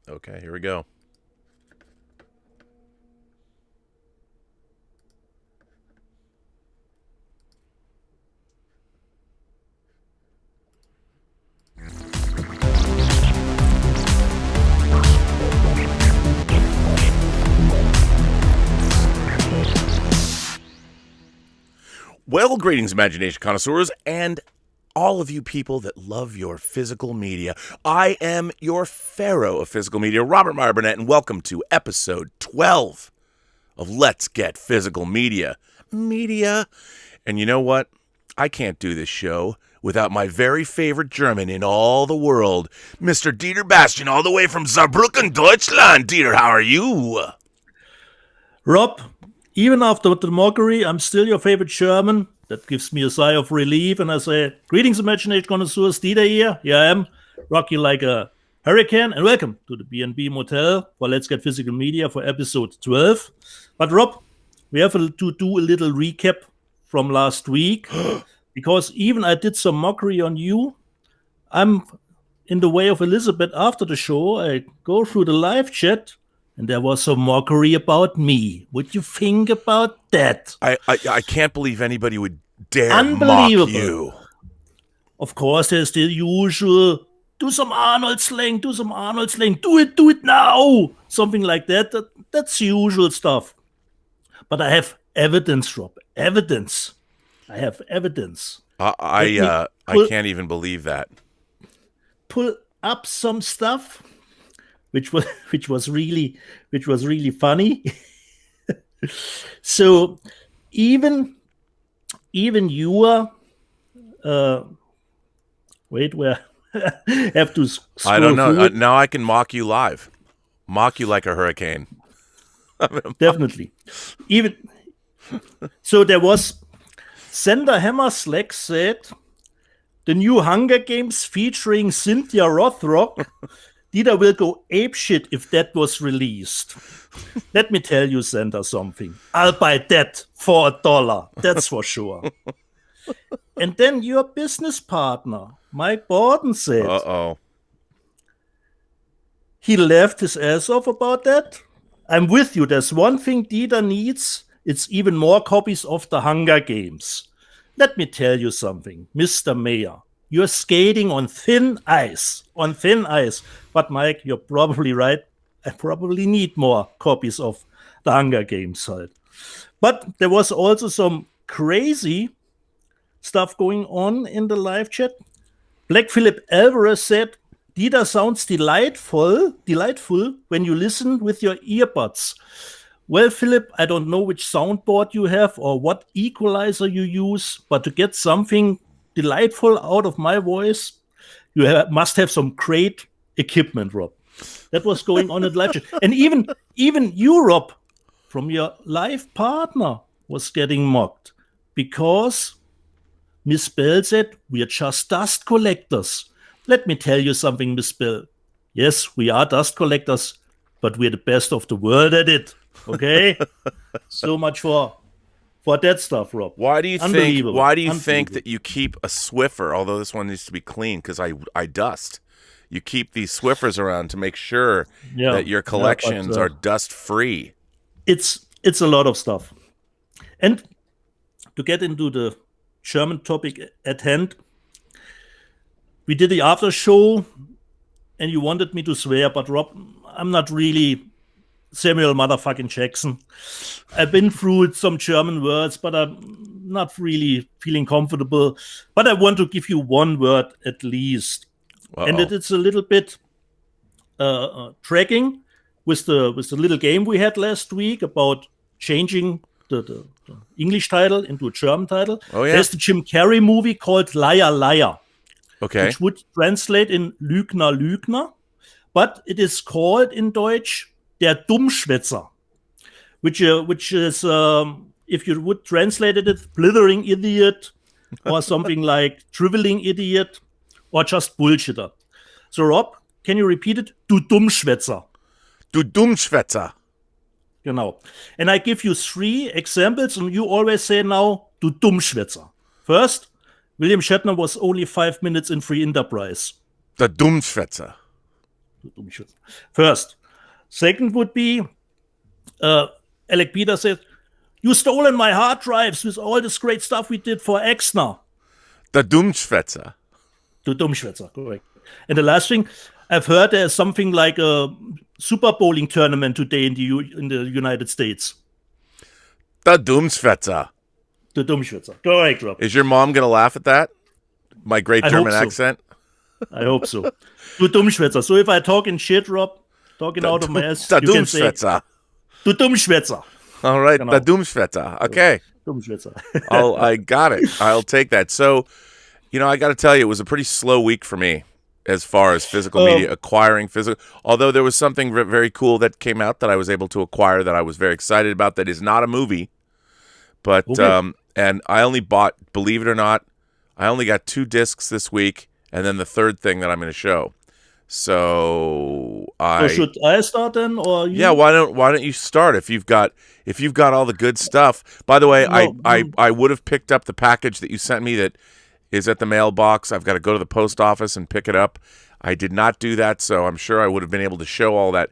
Okay, here we go. Well, greetings, imagination connoisseurs, and all of you people that love your physical media. I am your pharaoh of physical media, Robert Meyer Burnett, and welcome to episode 12 of Let's Get Physical Media. And you know what? I can't do this show without my very favorite German in all the world, Mr. Dieter Bastian, all the way from Saarbrücken, Deutschland. Dieter, how are you? Rob, even after the mockery, I'm still your favorite German. That gives me a sigh of relief, and I say, greetings, imagination connoisseurs, Dieter here. Here I am, rock you like a hurricane, and welcome to the B&B Motel for Let's Get Physical Media for episode 12. But Rob, we have to do a little recap from last week, because even I did some mockery on you. I'm in the way of Elizabeth after the show. I go through the live chat, and there was some mockery about me. What you think about that? I can't believe anybody would dare mock you. Of course, there's the usual, do some Arnold slang, do it now. Something like that. That's the usual stuff. But I have evidence, Rob. Evidence. I have evidence. I can't even believe that. Pull up some stuff. Which was really funny. So even you are wait, where have to scroll I don't know. through it. Now I can mock you live. Mock you like a hurricane. Definitely. Even so, there was Sender Hammer Slack said the new Hunger Games featuring Cynthia Rothrock. Dieter will go apeshit if that was released. Let me tell you, Santa, something. I'll buy that for $1. That's for sure. And then your business partner, Mike Borden, said, he left his ass off about that. I'm with you. There's one thing Dieter needs. It's even more copies of the Hunger Games. Let me tell you something, Mr. Meyer. You're skating on thin ice. But Mike, you're probably right. I probably need more copies of the Hunger Games side. But there was also some crazy stuff going on in the live chat. Black Philip Alvarez said, Dieter sounds delightful when you listen with your earbuds. Well, Philip, I don't know which soundboard you have or what equalizer you use, but to get something delightful out of my voice, you must have some great equipment, Rob. That was going on at live chat. And even you, Rob, from your live partner, was getting mocked because Miss Bell said, we are just dust collectors. Let me tell you something, Miss Bell. Yes, we are dust collectors, but we're the best of the world at it. Okay? So much for that stuff, Rob. Why do you think that you keep a Swiffer, although this one needs to be clean because I dust? You keep these Swiffers around to make sure that your collections are dust free. It's a lot of stuff. And to get into the German topic at hand, we did the after show and you wanted me to swear, but Rob, I'm not really Samuel motherfucking Jackson. I've been through some German words, but I'm not really feeling comfortable. But I want to give you one word at least. And it's a little bit tracking with the little game we had last week about changing the English title into a German title. Oh, yeah. There's the Jim Carrey movie called Liar Liar. Okay. Which would translate in Lügner Lügner. But it is called in Deutsch Der Dummschwätzer, which is, if you would translate it, blithering idiot, or something like driveling idiot, or just bullshitter. So, Rob, can you repeat it? Du Dummschwätzer. Du Dummschwätzer. Genau. And I give you 3 examples, and you always say now, du Dummschwätzer. First, William Shatner was only 5 minutes in Free Enterprise. Der Dummschwätzer. First. Second would be, Alec Peter said, "You stolen my hard drives with all this great stuff we did for Exner." Der Dummschwätzer. Du Dummschwätzer, correct. And the last thing, I've heard there's something like a Super Bowling tournament today in the United States. Der Dummschwätzer. Du Dummschwätzer, correct, Rob. Is your mom going to laugh at that? My great German accent? I hope so. Du Dummschwätzer. So if I talk in shit, Rob, talking out of my ass, Der you can say, Dummschwätzer. Du Dummschwätzer. All right, Genau. der Dummschwätzer. Okay. Dummschwätzer. I got it. I'll take that. So, I got to tell you, it was a pretty slow week for me as far as physical media, acquiring physical. Although there was something very cool that came out that I was able to acquire that I was very excited about that is not a movie. But, Okay. and I only bought, believe it or not, I only got 2 discs this week, and then the third thing that I'm going to show. So So should I start then, or you? Yeah, why don't you start if you've got all the good stuff? By the way, I would have picked up the package that you sent me that is at the mailbox. I've got to go to the post office and pick it up. I did not do that, so I'm sure I would have been able to show all that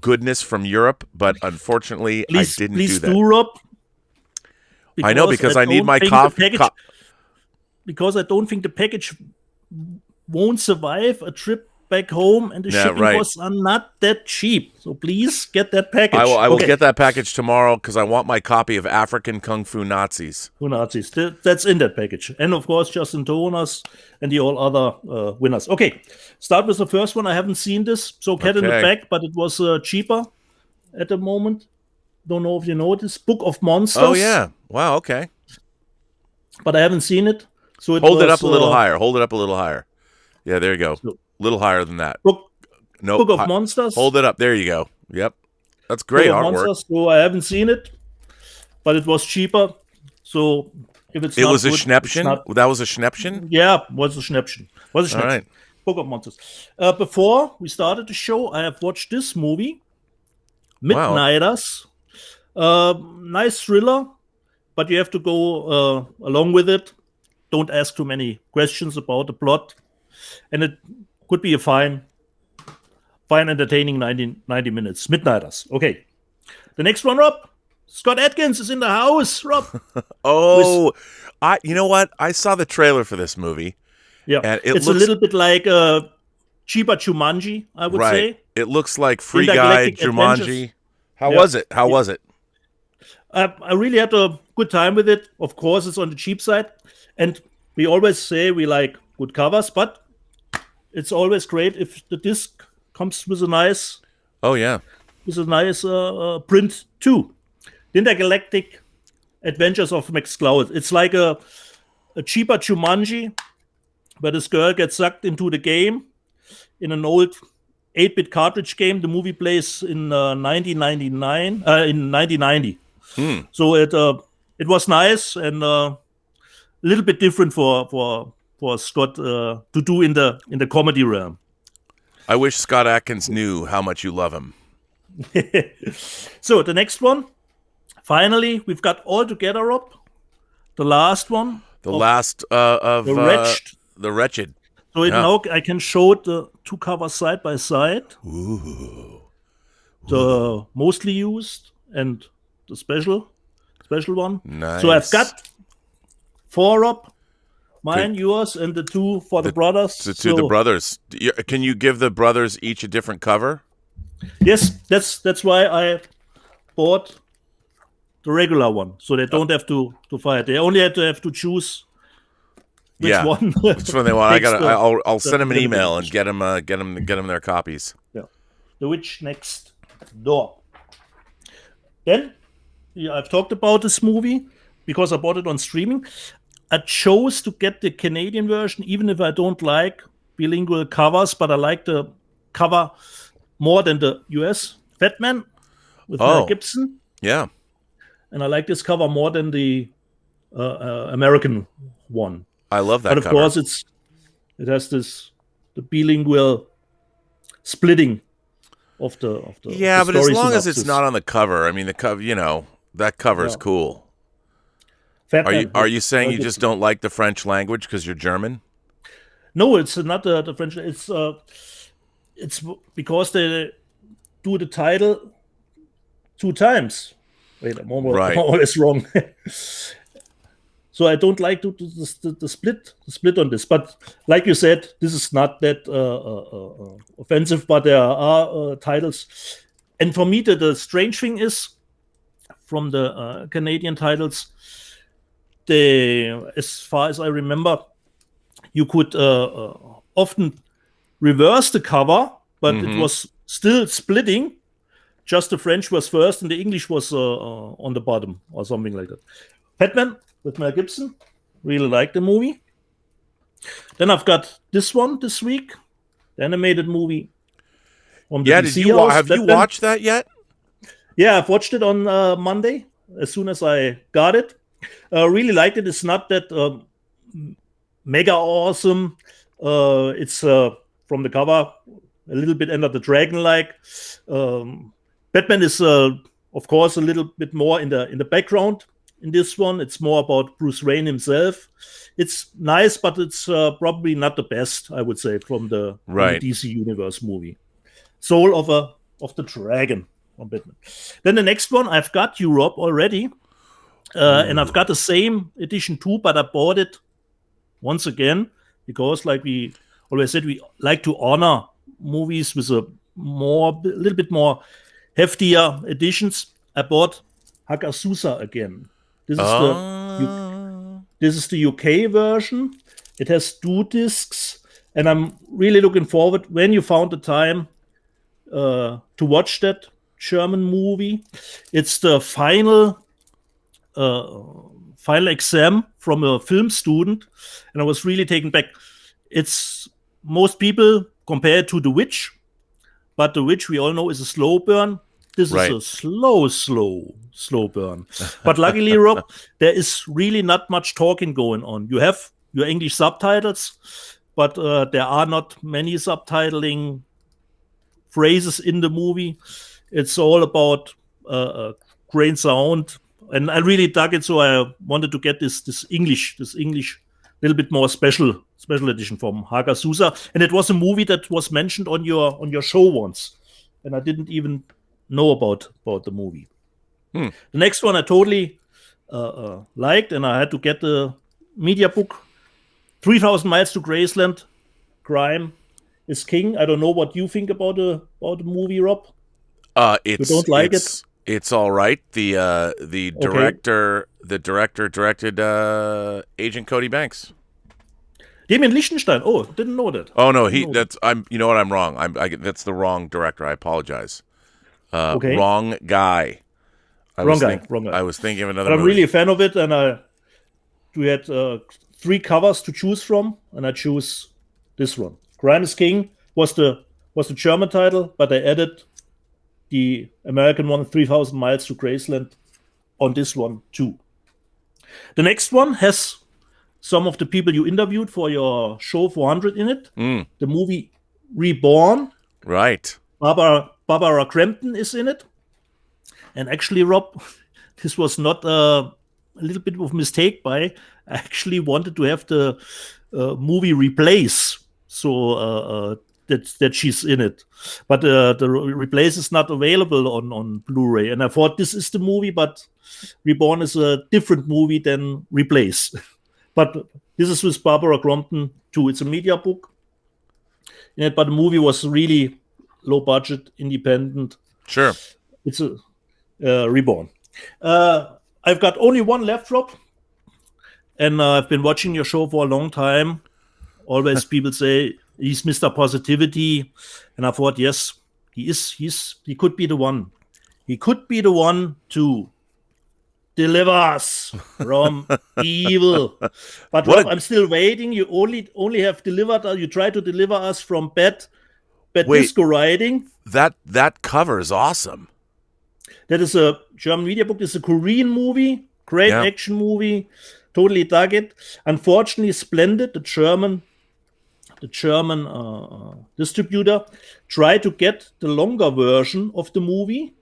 goodness from Europe, but unfortunately, I didn't do that. Please do, Rob. I know, because I need my coffee. Because I don't think the package won't survive a trip back home, and the shipping costs are not that cheap. So please get that package. I will get that package tomorrow because I want my copy of African Kung Fu Nazis. Nazis. That's in that package. And of course, Justin Tonas and the all other winners. Okay, start with the first one. I haven't seen this. So Cat in the Bag, but it was cheaper at the moment. Don't know if you know this. Book of Monsters. Oh, yeah. Wow, okay. But I haven't seen it. So Hold it up a little higher. Hold it up a little higher. Yeah, there you go. So, little higher than that. Book of Monsters. Hold it up. There you go. Yep. That's great artwork. Monsters. So I haven't seen it, but it was cheaper. So if it's it not was good, a Schnäppchen? That was a Schnäppchen? Yeah, was a Schnäppchen. All right. Book of Monsters. Before we started the show, I have watched this movie, Midnighters. Nice thriller, but you have to go along with it. Don't ask too many questions about the plot. And it could be a fine, entertaining 90 minutes. Midnighters. Okay. The next one, Rob. Scott Adkins is in the house, Rob. You know what? I saw the trailer for this movie. Yeah. And it's a little bit like cheaper Jumanji, I would say. It looks like Free Guy, Jumanji. How was it? How was it? I really had a good time with it. Of course, it's on the cheap side. And we always say we like good covers, but it's always great if the disc comes with a nice print too. The Intergalactic Adventures of Max Cloud. It's like a cheaper Jumanji, where this girl gets sucked into the game in an old 8-bit cartridge game. The movie plays in 1990. So it was nice and a little bit different for Scott to do in the comedy realm. I wish Scott Adkins knew how much you love him. So the next one, finally, we've got all together up. The last one. The last of the Wretched. So now I can show the 2 covers side by side. Ooh. The mostly used and the special one. Nice. So I've got 4 up. Mine, yours, and the 2 for the brothers. The brothers. Can you give the brothers each a different cover? Yes, that's why I bought the regular one, so they don't have to fight. They only have to choose which one. Which one they want. I'll send them an email and get them their copies. Yeah. The Witch Next Door. Then I've talked about this movie because I bought it on streaming. I chose to get the Canadian version, even if I don't like bilingual covers, but I like the cover more than the US Fat Man with Mel Gibson. Yeah. And I like this cover more than the American one. I love that cover. But of course, it has the bilingual splitting of the yeah, the but as story long as synopsis. it's not on the cover, I mean, the cover, that cover is cool. Are you saying you just don't like the French language because you're German? No, it's not the French. it's because they do the title 2 times. Wait, I'm always wrong. So I don't like the split on this. But like you said, this is not that offensive, but there are titles. And for me, the strange thing is, from the Canadian titles, as far as I remember, you could often reverse the cover, but it was still splitting. Just the French was first and the English was on the bottom or something like that. Batman with Mel Gibson. Really like the movie. Then I've got this one this week, the animated movie. From the DC have you watched that yet? Yeah, I've watched it on Monday as soon as I got it. Really liked it. It's not that mega awesome. It's from the cover a little bit Enter the Dragon-like. Batman is, of course, a little bit more in the background in this one. It's more about Bruce Wayne himself. It's nice, but it's probably not the best, I would say, from the DC Universe movie. Soul of the Dragon from Batman. Then the next one, I've got Europe already. And I've got the same edition too, but I bought it once again because, like we always said, we like to honor movies with a little bit more heftier editions. I bought Hagazusa again. This is the UK version. It has 2 discs, and I'm really looking forward when you found the time to watch that German movie. It's the final exam from a film student, and I was really taken back. It's most people compare it to The Witch, but The Witch, we all know, is a slow burn. This is a slow burn. But luckily, Rob, there is really not much talking going on. You have your English subtitles, but there are not many subtitling phrases in the movie. It's all about grain sound, and I really dug it, so I wanted to get this English little bit more special edition from Hagazusa. And it was a movie that was mentioned on your show once, and I didn't even know about the movie. The next one I totally liked, and I had to get the media book, 3,000 Miles to Graceland, Crime is King. I don't know what you think about the movie, Rob. You don't like it? It's all right. The director directed Agent Cody Banks. Damien Lichtenstein. Oh, didn't know that. Oh no, you know what? I'm wrong. That's the wrong director. I apologize. Wrong guy. Wrong guy. I was thinking of another. But I'm really a fan of it, and we had 3 covers to choose from, and I choose this one. Crime is King was the German title, but I added the American one, 3,000 Miles to Graceland, on this one too. The next one has some of the people you interviewed for your show 400 in it. The movie Reborn. Right. Barbara Crampton is in it. And actually, Rob, this was not a little bit of a mistake. I actually wanted to have the movie replace, so that she's in it. But the replace is not available on Blu-ray. And I thought this is the movie, but Reborn is a different movie than Replace. But this is with Barbara Crampton too. It's a media book. But the movie was really low budget, independent. Sure. It's a Reborn. I've got only one left, Rob. And I've been watching your show for a long time. Always people say he's Mr. Positivity. And I thought, yes, he is. He could be the one. He could be the one to deliver us from evil. But Rob, I'm still waiting. You only have delivered us. You try to deliver us from bad disco riding. That cover is awesome. That is a German media book. It's a Korean movie, great action movie. Totally dug it. Unfortunately, Splendid, the German distributor, tried to get the longer version of the movie,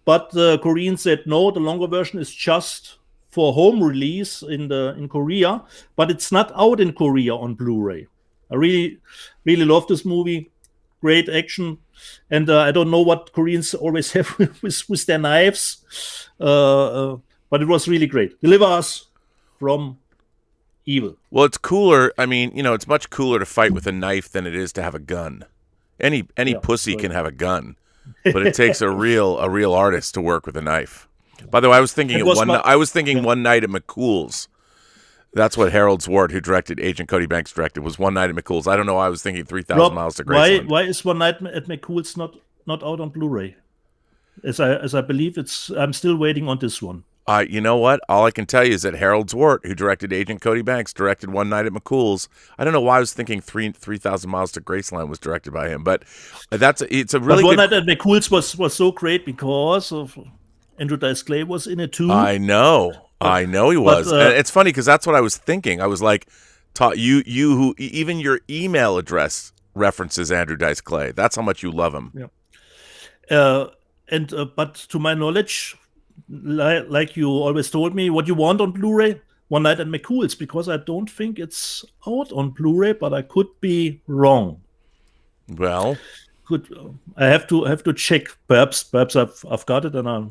but the Koreans said no. The longer version is just for home release in Korea, but it's not out in Korea on Blu-ray. I really love this movie. great action. And I don't know what Koreans always have with their knives, but it was really great. Deliver us from evil. Well, it's cooler. I mean, it's much cooler to fight with a knife than it is to have a gun. Any Yeah, pussy so can have a gun, but it takes a real artist to work with a knife. By the way, I was thinking one night at McCool's. That's what Harold Zwart, who directed Agent Cody Banks, directed, was One Night at McCool's. I don't know why I was thinking 3,000 Miles to Graceland. Why is One Night at McCool's not out on Blu-ray? As I believe I'm still waiting on this one. You know what? All I can tell you is that Harold Zwart, who directed Agent Cody Banks, directed One Night at McCool's. I don't know why I was thinking 3,000 Miles to Graceland was directed by him, but it's a really One good... Night at McCool's was so great because of Andrew Dice Clay was in it too. I know he was. And it's funny because that's what I was thinking. I was like, you who even your email address references Andrew Dice Clay. That's how much you love him. Yeah. But to my knowledge, like you always told me, what you want on Blu-ray, One Night at McCool's, because I don't think it's out on Blu-ray, but I could be wrong. Well, I have to check. Perhaps I've got it and I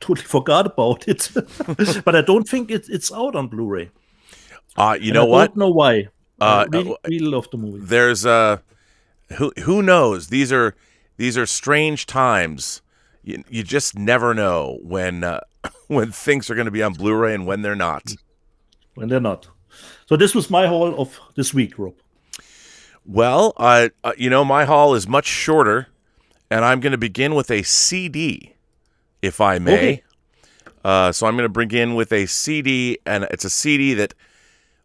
totally forgot about it. But I don't think it's out on Blu-ray. You know what? I don't know why. I really love the movie. There's who knows? These are strange times. You just never know when things are going to be on Blu-ray and when they're not. When they're not. So this was my haul of this week, Rob. Well, my haul is much shorter, and I'm going to begin with a CD, if I may. Okay. So I'm going to begin with a CD, and it's a CD that,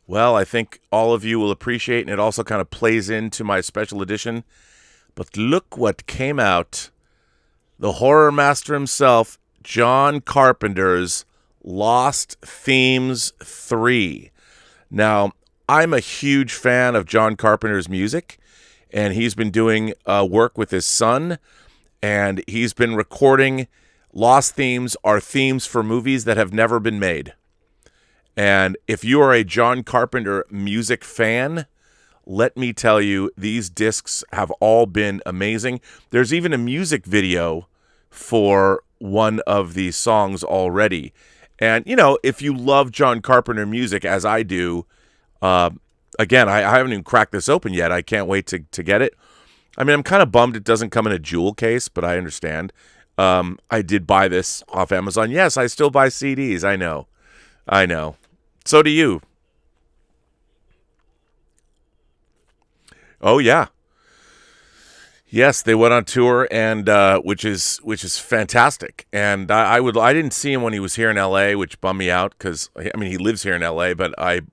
well, I think all of you will appreciate, and it also kind of plays into my special edition. But look what came out. The horror master himself, John Carpenter's Lost Themes 3. Now, I'm a huge fan of John Carpenter's music, and he's been doing work with his son, and he's been recording Lost Themes are themes for movies that have never been made. And if you are a John Carpenter music fan, let me tell you, these discs have all been amazing. There's even a music video for one of these songs already. And, if you love John Carpenter music, as I do, again, I haven't even cracked this open yet. I can't wait to get it. I mean, I'm kind of bummed it doesn't come in a jewel case, but I understand. I did buy this off Amazon. Yes, I still buy CDs. I know. So do you. Oh, yeah. Yes, they went on tour, and which is fantastic. And I didn't see him when he was here in L.A., which bummed me out because he lives here in L.A., but I'd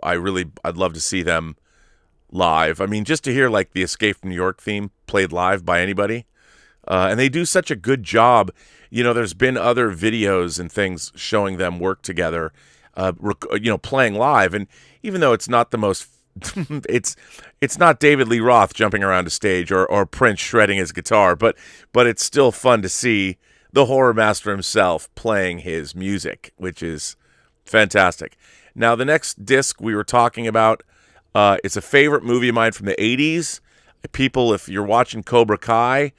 love to see them live. I mean, just to hear like the Escape from New York theme played live by anybody, and they do such a good job. There's been other videos and things showing them work together, playing live, and even though it's not the most it's not David Lee Roth jumping around a stage or Prince shredding his guitar, but it's still fun to see the horror master himself playing his music, which is fantastic. Now, the next disc we were talking about, it's a favorite movie of mine from the 80s. People, if you're watching Cobra Kai,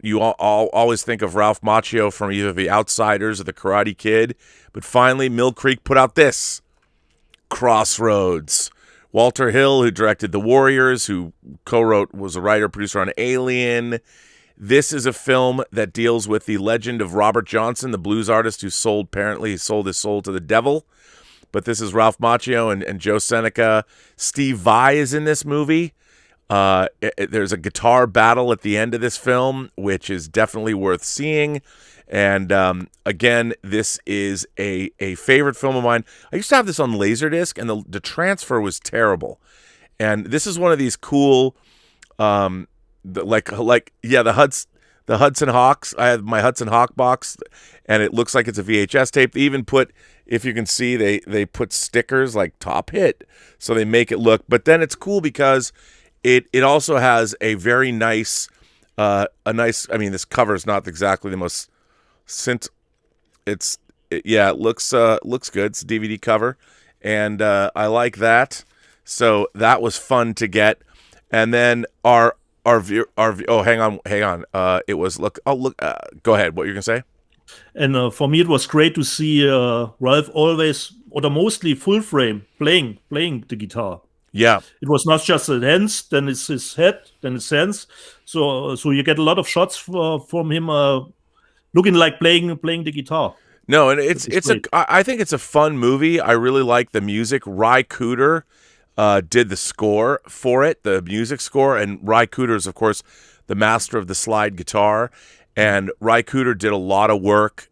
you all always think of Ralph Macchio from either The Outsiders or The Karate Kid, but finally Mill Creek put out this, Crossroads. Walter Hill, who directed The Warriors, who co-wrote, was a writer, producer on Alien. This is a film that deals with the legend of Robert Johnson, the blues artist who sold his soul to the devil. But this is Ralph Macchio and Joe Seneca. Steve Vai is in this movie. There's a guitar battle at the end of this film, which is definitely worth seeing. And again, this is a favorite film of mine. I used to have this on Laserdisc, and the transfer was terrible. And this is one of these cool, the Hudson Hawks. I have my Hudson Hawk box, and it looks like it's a VHS tape. They even put, if you can see, they put stickers like Top Hit, so they make it look. But then it's cool because it also has a very nice, this cover is not exactly the most. It looks good. It's a DVD cover, and I like that. So that was fun to get. And then our Oh, hang on. It was look. Oh, look. Go ahead. What you're gonna say? And for me, it was great to see Ralph always, or mostly full frame, playing the guitar. Yeah. It was not just his hands, then it's his head, then his hands. So you get a lot of shots from him looking like playing the guitar. No, and I think it's a fun movie. I really like the music. Ry Cooder did the score for it, the music score, and Ry Cooder is, of course, the master of the slide guitar. And Ry Cooder did a lot of work.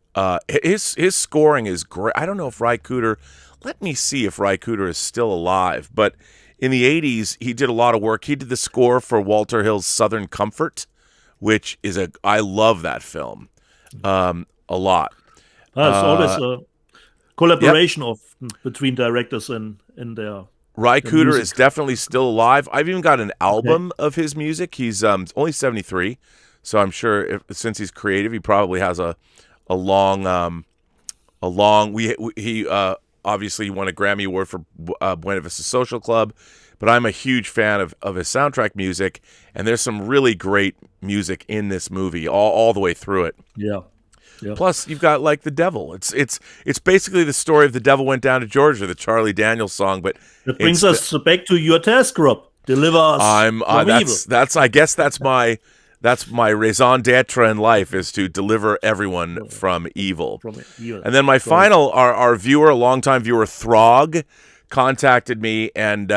His scoring is great. I don't know if Ry Cooder. Let me see if Ry Cooder is still alive. But in the 80s, he did a lot of work. He did the score for Walter Hill's Southern Comfort, which is I love that film a lot. It's always a collaboration between directors and their Ry Cooder music. is definitely still alive. I've even got an album of his music. He's only 73, so I'm sure since he's creative, he probably has a long. He obviously won a Grammy Award for Buena Vista Social Club, but I'm a huge fan of his soundtrack music, and there's some really great music in this movie all the way through it. Yeah. Yeah. Plus, you've got like the devil. It's basically the story of The Devil Went Down to Georgia, the Charlie Daniels song. But that brings us back to your task, Rob. Deliver us from evil. I guess that's my raison d'etre in life, is to deliver everyone from evil. And then my final, our viewer, a longtime viewer, Throg, contacted me and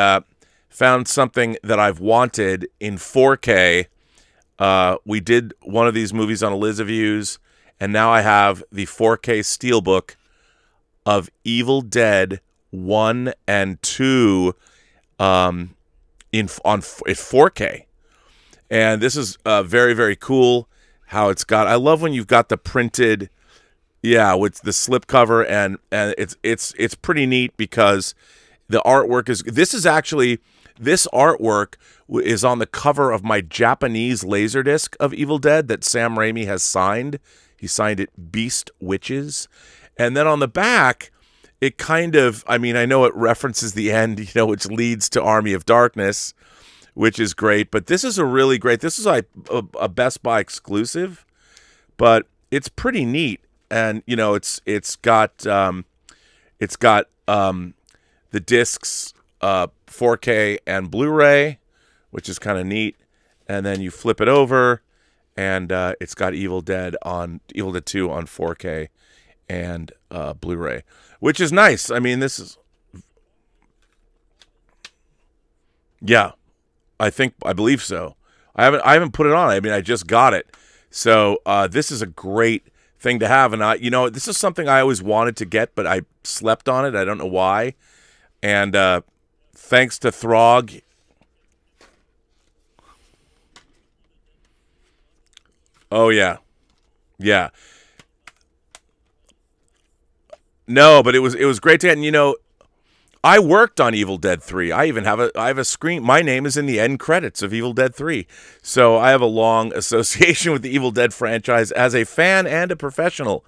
found something that I've wanted in 4K. We did one of these movies on Elizaviews, and now I have the 4K steelbook of Evil Dead 1 and 2 in 4K. And this is very, very cool how it's got. I love when you've got the printed, with the slipcover, and it's pretty neat because the artwork is. This artwork is on the cover of my Japanese Laserdisc of Evil Dead that Sam Raimi has signed. He signed it Beast Witches. And then on the back, it kind of, I know it references the end, which leads to Army of Darkness, which is great. But this is this is like a Best Buy exclusive, but it's pretty neat. And, it's got the discs, 4K and Blu-ray, which is kind of neat. And then you flip it over, and it's got Evil Dead 2 on 4K and Blu-ray, which is nice. This is, I believe so. I haven't put it on. I just got it. So this is a great thing to have, and this is something I always wanted to get, but I slept on it. I don't know why. And thanks to Throg. Oh yeah. No, but it was great to get. And I worked on Evil Dead 3. I even have a screen. My name is in the end credits of Evil Dead 3. So I have a long association with the Evil Dead franchise as a fan and a professional.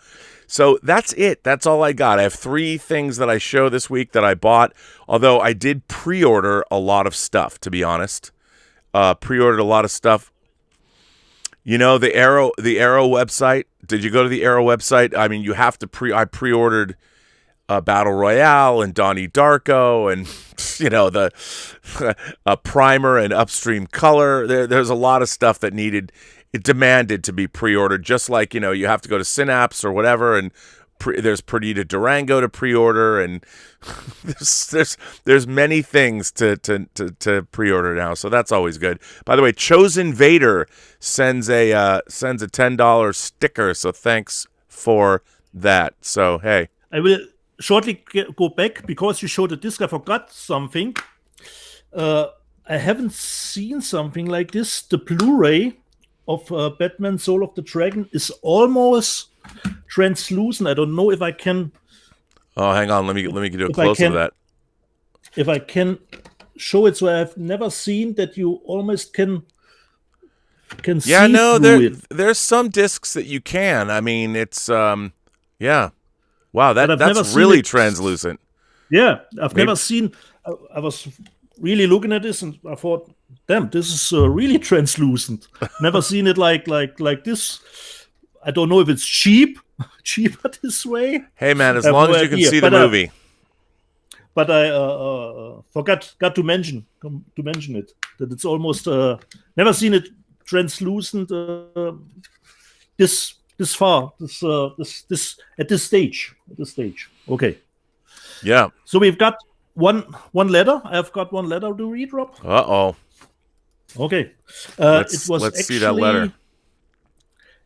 So that's it. That's all I got. I have 3 things that I show this week that I bought, although I did pre-order a lot of stuff, to be honest. Pre-ordered a lot of stuff. The Arrow website. Did you go to the Arrow website? You have to I pre-ordered Battle Royale and Donnie Darko and the primer and Upstream Color. There's a lot of stuff that it demanded to be pre-ordered. Just like you have to go to Synapse or whatever, and there's Perdita Durango to pre-order, and there's many things to pre-order now. So that's always good. By the way, Chosen Vader sends a $10 sticker. So thanks for that. So hey, I will shortly go back because you showed the disc. I forgot something. I haven't seen something like this. The Blu-ray of Batman Soul of the Dragon is almost translucent. I don't know if I can. Oh, hang on. Let me do a close of that. If I can show it, so I've never seen that you almost can see through it. There's some discs that you can. It's Wow, that's really translucent. Yeah, I've never seen. I was really looking at this, and I thought, damn, this is really translucent. Never seen it like this. I don't know if it's cheaper this way. Hey, man, as long as you can see the movie. But I forgot to mention it, that it's almost never seen it translucent this far, this at this stage. Okay. Yeah. So we've got one letter. I've got one letter to read, Rob. Uh-oh. Okay. Let's see that letter.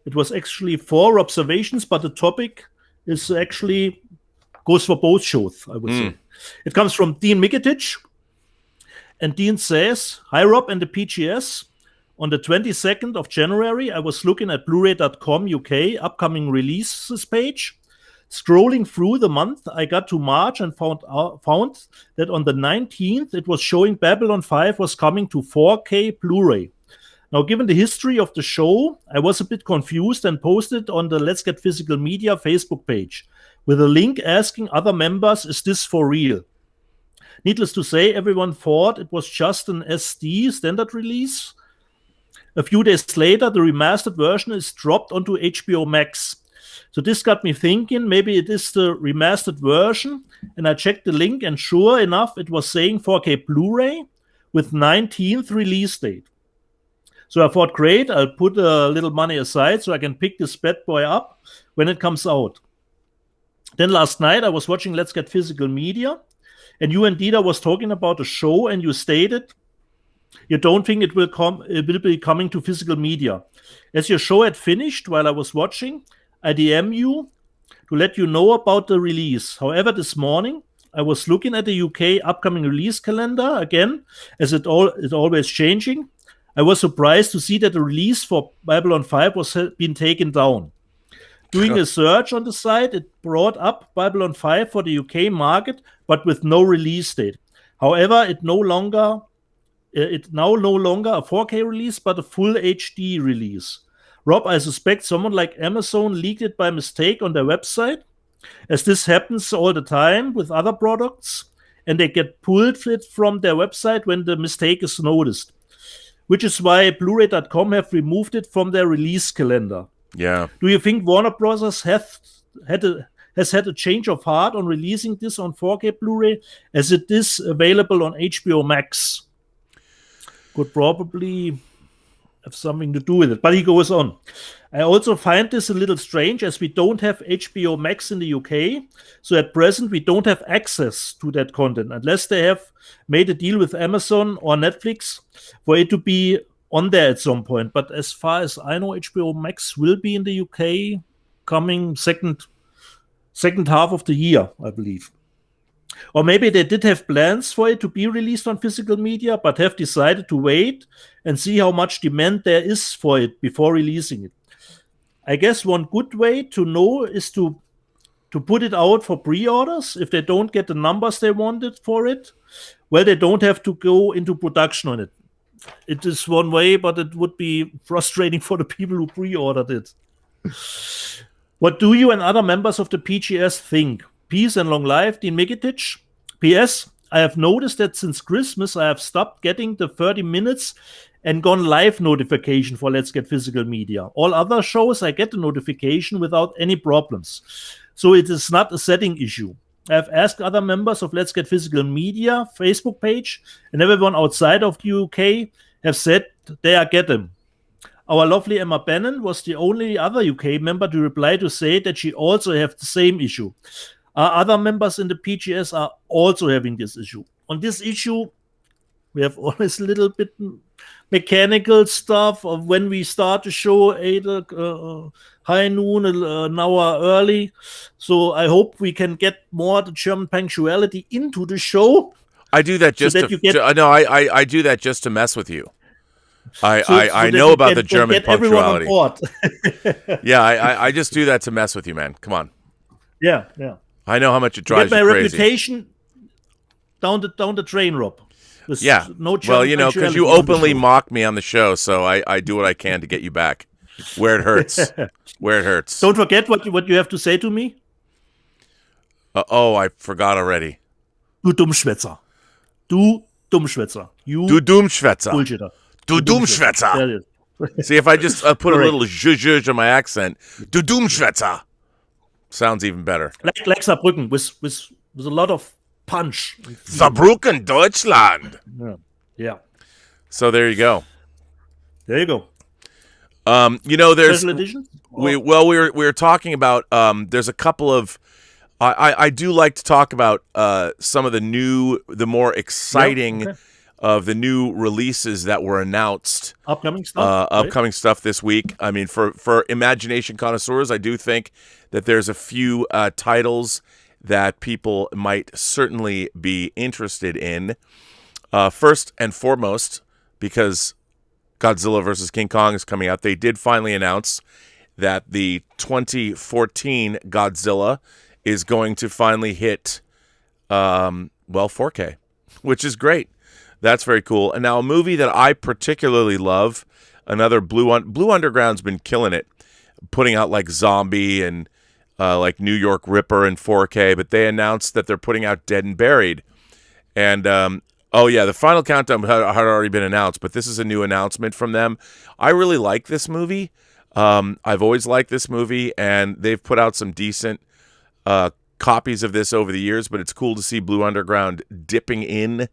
It was actually 4 observations, but the topic is actually goes for both shows, I would say. It comes from Dean Mikitich. And Dean says, "Hi, Rob and the PGS. On the 22nd of January, I was looking at Blu-ray.com UK upcoming releases page. Scrolling through the month, I got to March and found that on the 19th, it was showing Babylon 5 was coming to 4K Blu-ray. Now, given the history of the show, I was a bit confused and posted on the Let's Get Physical Media Facebook page with a link asking other members, is this for real? Needless to say, everyone thought it was just an SD standard release. A few days later, the remastered version is dropped onto HBO Max. So this got me thinking, maybe it is the remastered version. And I checked the link, and sure enough, it was saying 4K Blu-ray with 19th release date. So I thought, great, I'll put a little money aside so I can pick this bad boy up when it comes out. Then last night, I was watching Let's Get Physical Media, and you and Dieter was talking about the show, and you stated you don't think it will be coming to physical media. As your show had finished while I was watching, I DM you to let you know about the release. However, this morning, I was looking at the UK upcoming release calendar again, as it's always changing. I was surprised to see that the release for Babylon 5 was been taken down. Doing a search on the site, it brought up Babylon 5 for the UK market, but with no release date. However, it's now no longer a 4K release, but a full HD release. Rob, I suspect someone like Amazon leaked it by mistake on their website, as this happens all the time with other products, and they get pulled from their website when the mistake is noticed, which is why Blu-ray.com have removed it from their release calendar. Yeah. Do you think Warner Brothers has had a change of heart on releasing this on 4K Blu-ray, as it is available on HBO Max? Could probably have something to do with it. But he goes on. I also find this a little strange, as we don't have HBO Max in the UK. So at present, we don't have access to that content unless they have made a deal with Amazon or Netflix for it to be on there at some point. But as far as I know, HBO Max will be in the UK coming second half of the year, I believe. Or maybe they did have plans for it to be released on physical media, but have decided to wait and see how much demand there is for it before releasing it. I guess one good way to know is to put it out for pre-orders. If they don't get the numbers they wanted for it, well, they don't have to go into production on it. It is one way, but it would be frustrating for the people who pre-ordered it. What do you and other members of the PGS think? Peace and long life, Dean Mikitich. P.S. I have noticed that since Christmas, I have stopped getting the 30 minutes and gone live notification for Let's Get Physical Media. All other shows, I get the notification without any problems. So it is not a setting issue. I have asked other members of Let's Get Physical Media Facebook page, and everyone outside of the UK have said they are get them. Our lovely Emma Bannon was the only other UK member to reply to say that she also have the same issue. Other members in the PGS are also having this issue. On this issue, we have always a little bit mechanical stuff of when we start the show, 8 high noon, an hour early. So I hope we can get more the German punctuality into the show. I do that just I do that just to mess with you. I know about the German punctuality. Yeah, I just do that to mess with you, man. Come on. Yeah. I know how much it drives you crazy. Get my reputation down the drain, Rob. Yeah. No, well, because you openly mock me on the show, so I do what I can to get you back where it hurts. Where it hurts. Don't forget what you have to say to me. I forgot already. Du Dummschwätzer. Du Dummschwätzer. You Du Dummschwätzer. bullshitter. Du Dummschwätzer. There it is. See, if I just put a Correct. little zhuzh on my accent, Du Dummschwätzer. Sounds even better. Like Saarbrücken with a lot of punch. Saarbrücken, Deutschland. Yeah. So there you go. There you go. There's Special editions? we were talking about there's a couple of I do like to talk about some of the more exciting of the new releases that were announced. Upcoming stuff. Upcoming stuff this week. I mean, for imagination connoisseurs, I do think that there's a few titles that people might certainly be interested in. First and foremost, because Godzilla vs. King Kong is coming out, they did finally announce that the 2014 Godzilla is going to finally hit 4K, which is great. That's very cool. And now a movie that I particularly love, another Blue Underground's been killing it, putting out like Zombie and like New York Ripper in 4K, but they announced that they're putting out Dead and Buried. And the final countdown had already been announced, but this is a new announcement from them. I really like this movie. I've always liked this movie, and they've put out some decent copies of this over the years, but it's cool to see Blue Underground dipping in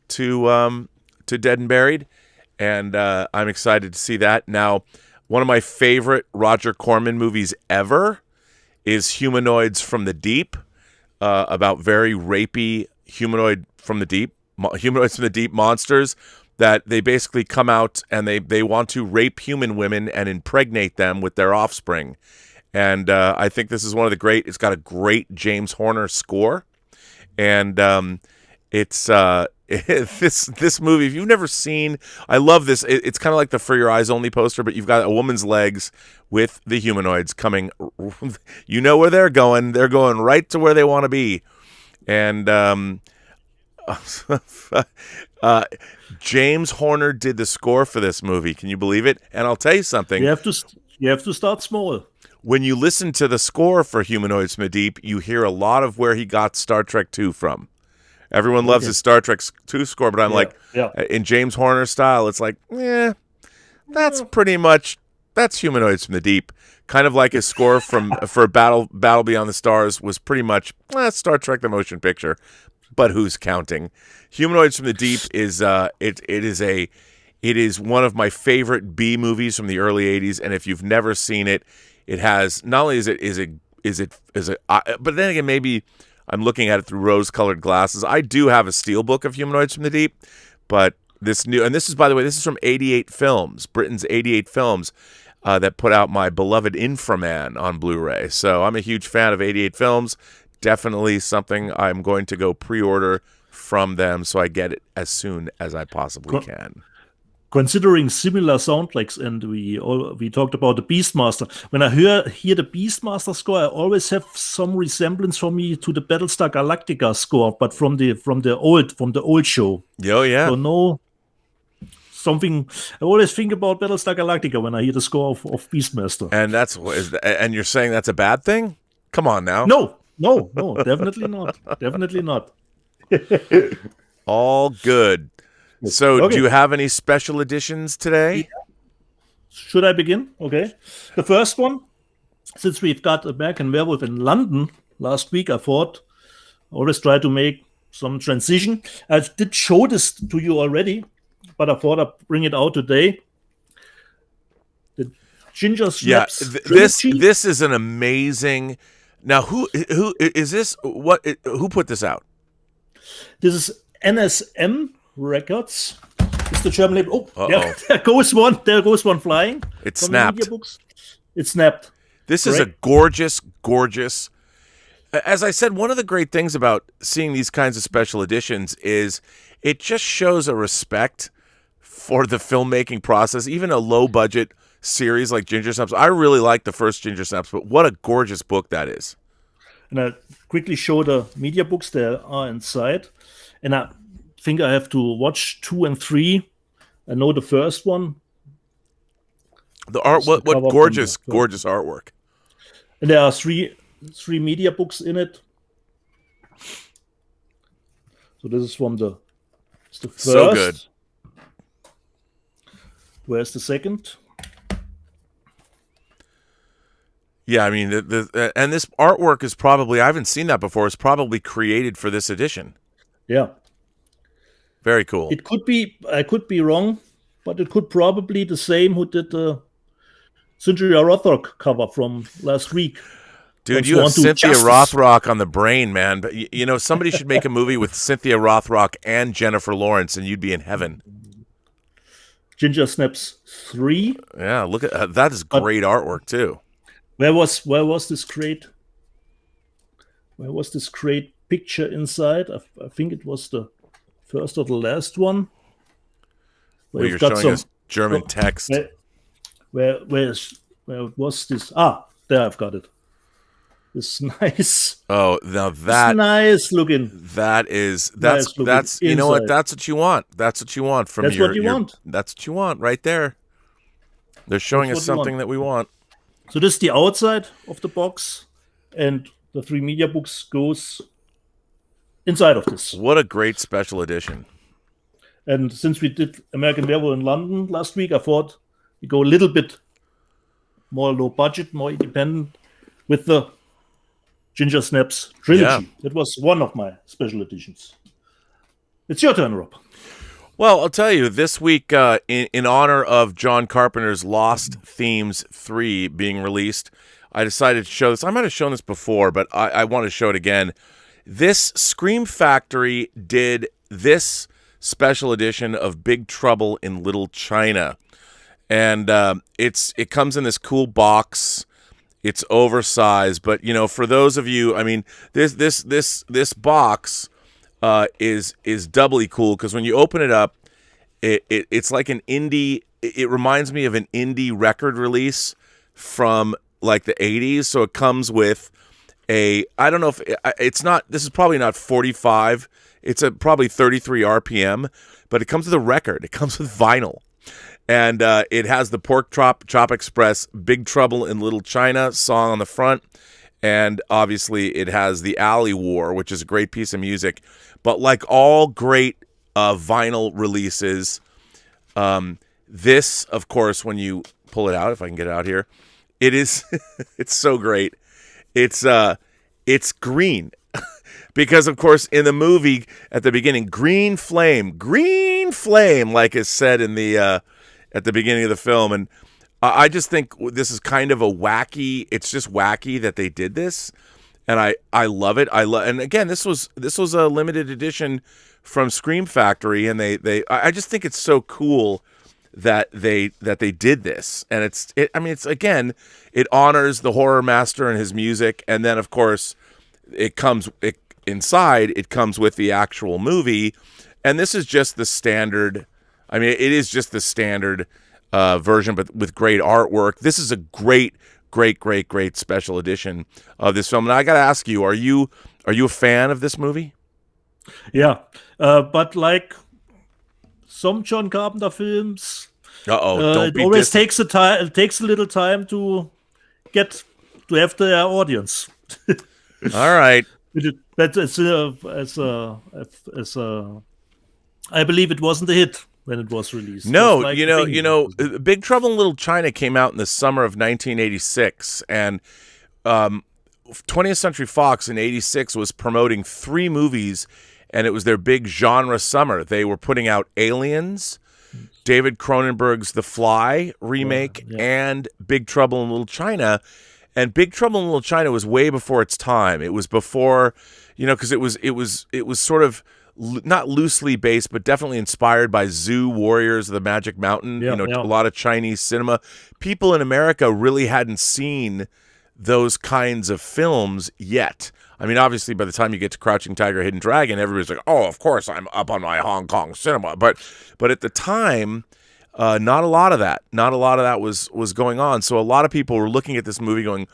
to Dead and Buried, and I'm excited to see that. Now, one of my favorite Roger Corman movies ever is Humanoids from the Deep, about very rapey humanoids from the deep monsters that they basically come out and they want to rape human women and impregnate them with their offspring. And I think this is one of the it's got a great James Horner score. And it's this movie, if you've never seen, I love this. It's kind of like the For Your Eyes Only poster, but you've got a woman's legs with the humanoids coming. You know where they're going. They're going right to where they want to be. And James Horner did the score for this movie. Can you believe it? And I'll tell you something. You have to start small. When you listen to the score for Humanoids from the Deep, you hear a lot of where he got Star Trek 2 from. Everyone loves his Star Trek 2 score, but I'm in James Horner style, it's like, that's Humanoids from the Deep. Kind of like his score for Battle Beyond the Stars was pretty much Star Trek the motion picture, but who's counting? Humanoids from the Deep is it is one of my favorite B movies from the early 80s, and if you've never seen it, it has not only but then again, maybe I'm looking at it through rose-colored glasses. I do have a steelbook of Humanoids from the Deep, but this is, by the way, this is from 88 Films, Britain's 88 Films, that put out my beloved Inframan on Blu-ray. So I'm a huge fan of 88 Films. Definitely something I'm going to go pre-order from them so I get it as soon as I possibly can. Considering similar soundtracks, and we talked about the Beastmaster. When I hear the Beastmaster score, I always have some resemblance for me to the Battlestar Galactica score, but from the old show. Oh yeah. So no, something I always think about Battlestar Galactica when I hear the score of Beastmaster. And and you're saying that's a bad thing? Come on now. No, definitely not. Definitely not. All good. So, do you have any special editions today? Should I begin? Okay. The first one, since we've got American Werewolf in London last week, I thought I always try to make some transition. I did show this to you already, but I thought I'd bring it out today. The Ginger Snaps. This is an amazing. Now, who is this? Who put this out? This is NSM Records. It's the German label. There goes one flying. It snapped. It snapped. This is a gorgeous. As I said, one of the great things about seeing these kinds of special editions is it just shows a respect for the filmmaking process. Even a low-budget series like Ginger Snaps. I really like the first Ginger Snaps, but what a gorgeous book that is. And I quickly show the media books that are inside. And I think I have to watch 2 and 3. I know the first one. The art, what gorgeous artwork. And there are three media books in it. So this is from the It's the first. So good. Where's the second? Yeah, I mean, and this artwork is probably, I haven't seen that before, it's probably created for this edition. Yeah. Very cool. It could be, I could be wrong, but it could probably the same who did the Cynthia Rothrock cover from last week. Dude, you have Cynthia Rothrock on the brain, man. But, you know, somebody should make a movie with Cynthia Rothrock and Jennifer Lawrence, and you'd be in heaven. Ginger Snaps 3. Yeah, look at that is great artwork, too. Where was this great? Where was this great picture inside? I think it was the first or the last one. Where you're showing us German text. Where was this? Ah, there I've got it. This nice. Oh, now that nice looking. That's nice you know what? That's what you want. That's what you want from That's what you want. That's what you want right there. They're showing us something that we want. So this is the outside of the box, and the 3 media books goes inside of this. What a great special edition. And since we did American Werewolf in London last week, I thought we go a little bit more low budget, more independent with the Ginger Snaps trilogy. Yeah. It was one of my special editions. It's your turn, Rob. Well, I'll tell you, this week, in honor of John Carpenter's Lost Themes 3 being released, I decided to show this. I might have shown this before, but I want to show it again. This Scream Factory did this special edition of Big Trouble in Little China. And it comes in this cool box. It's oversized, but, you know, for those of you, I mean, this box is doubly cool because when you open it up, it's like an indie. It reminds me of an indie record release from like the 80s. So it comes with I don't know if it's not. This is probably not 45. It's probably 33 RPM, but it comes with a record. It comes with vinyl. And it has the Pork Chop Express Big Trouble in Little China song on the front. And obviously it has the Alley War, which is a great piece of music. But like all great vinyl releases, this, of course, when you pull it out, if I can get it out here, it is, it's so great. It's green. Because, of course, in the movie at the beginning, green flame, like is said in the at the beginning of the film. And I just think this is kind of a wacky, it's just wacky that they did this. And I love it. And again, this was a limited edition from Scream Factory. And I just think it's so cool that they did this. And it's again, it honors the horror master and his music. And then, of course, inside it comes with the actual movie. And this is just the standard. I mean, it is just the standard version, but with great artwork. This is a great special edition of this film. And I got to ask you, are you a fan of this movie? Yeah, but like some John Carpenter films, it always takes a little time to have the audience. All right. I believe it wasn't a hit when it was released. No, like Big Trouble in Little China came out in the summer of 1986, and 20th Century Fox in 86 was promoting 3 movies, and it was their big genre summer. They were putting out Aliens, David Cronenberg's The Fly remake, and Big Trouble in Little China. And Big Trouble in Little China was way before its time. It was before, because it was sort of not loosely based, but definitely inspired by Zoo Warriors of the Magic Mountain. A lot of Chinese cinema. People in America really hadn't seen those kinds of films yet. I mean, obviously, by the time you get to Crouching Tiger, Hidden Dragon, everybody's like, "Oh, of course, I'm up on my Hong Kong cinema." But at the time, not a lot of that was going on. So a lot of people were looking at this movie, going,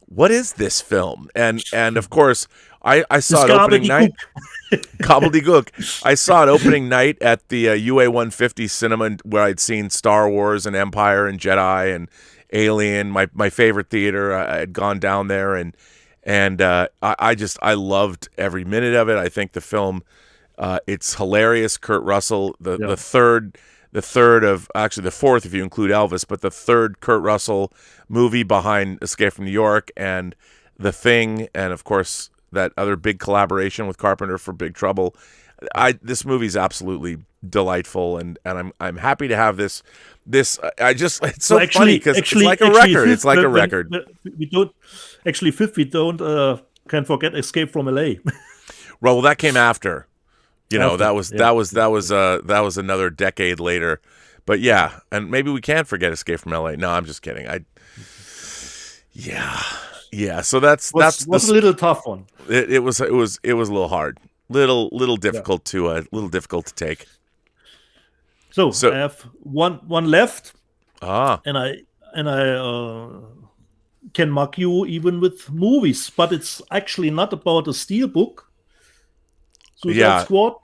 "What is this film?" And of course, I saw it opening night. Gobbledygook. I saw it opening night at the UA 150 cinema, where I'd seen Star Wars and Empire and Jedi and Alien, my favorite theater. I had gone down there, and I loved every minute of it. I think the film It's hilarious. Kurt Russell, Yeah. the third of actually the fourth if you include Elvis, but the third Kurt Russell movie behind Escape from New York and The Thing, and of course that other big collaboration with Carpenter for Big Trouble. This movie's absolutely delightful, and I'm happy to have this. It's so funny because it's like a record. It's like a record. We don't actually fifth. We don't can't forget Escape from L.A. Well, that came after. That was another decade later. But yeah, and maybe we can forget Escape from L.A. No, I'm just kidding. Yeah. So that's a little tough one. It was a little hard, little difficult to take. So I have one left, and I can mark you even with movies, but it's actually not about a steelbook. Suicide Squad.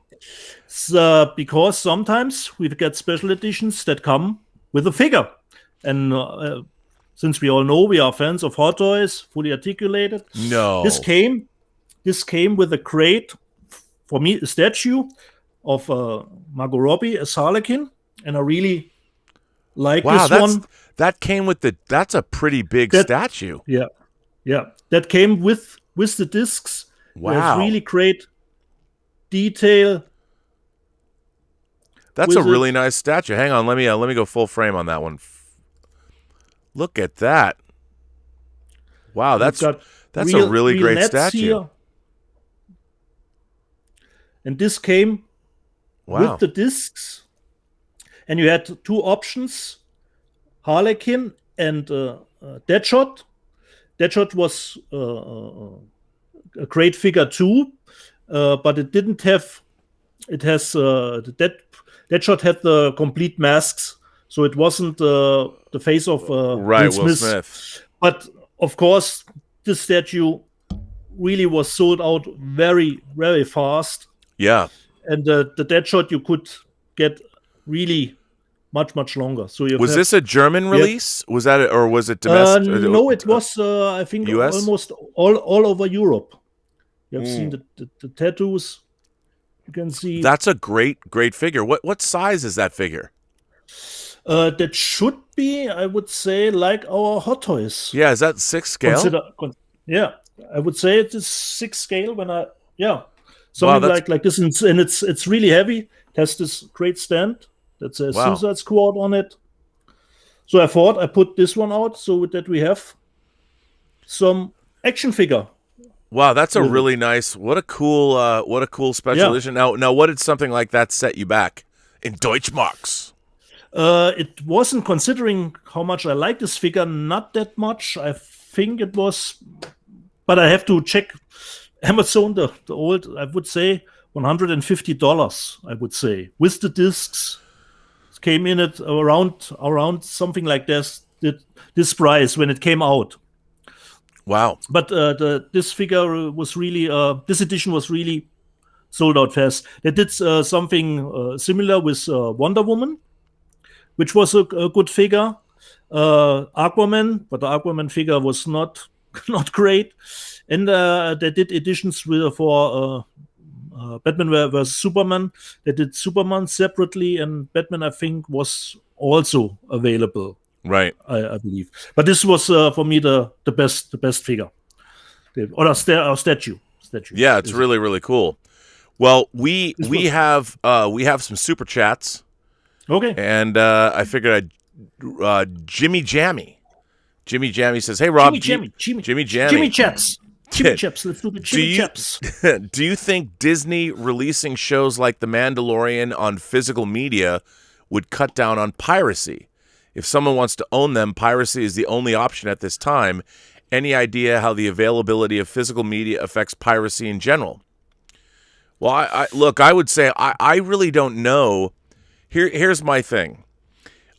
It's, because sometimes we get special editions that come with a figure, and since we all know we are fans of Hot Toys, fully articulated. No, this came with a crate, for me, a statue of Margot Robbie as Harlequin, and I really like this one. That came with that's a pretty big statue. Yeah. That came with the discs. Wow. There's really great detail. That's a really nice statue. Hang on, let me go full frame on that one. Look at that. Wow, that's a really great statue. Here. And this came with the discs. And you had two options, Harlequin and Deadshot. Deadshot was a great figure too, but it didn't have. It has Deadshot had the complete masks, so it wasn't the face of Will Smith. But of course, this statue really was sold out very, very fast. Yeah, and the Deadshot you could get really much longer. So this a German release? Was that or was it domestic? No, it was I think US? Almost all over Europe. You have seen the tattoos. You can see that's a great figure. What size is that figure? That should be, I would say, like our Hot Toys. Yeah, is that 6 scale? Yeah, I would say it is 6 scale. Something like this, and it's really heavy. It has this great stand that says Suicide Squad on it. So I thought I put this one out so that we have some action figure. Wow, that's a really nice. What a cool special edition. Now, what did something like that set you back in Deutschmarks? It wasn't, considering how much I like this figure, not that much. I think it was, but I have to check Amazon, the old, I would say $150, I would say, with the discs. It came in at around something like this price when it came out. Wow. But this figure was really, this edition was really sold out fast. They did something similar with Wonder Woman, which was a good figure. Aquaman, but the Aquaman figure was not great. And they did editions for Batman vs. Superman. They did Superman separately, and Batman, I think, was also available. Right, I believe. But this was for me the best figure, or statue. Yeah, it's really, really cool. Well, we have some super chats. Okay. And I figured Jimmy Jammy says, "Hey Rob, Jimmy Chaps. Let's do the Jimmy Chaps. Do you think Disney releasing shows like The Mandalorian on physical media would cut down on piracy? If someone wants to own them, piracy is the only option at this time. Any idea how the availability of physical media affects piracy in general?" Well, I would say I really don't know. Here's my thing.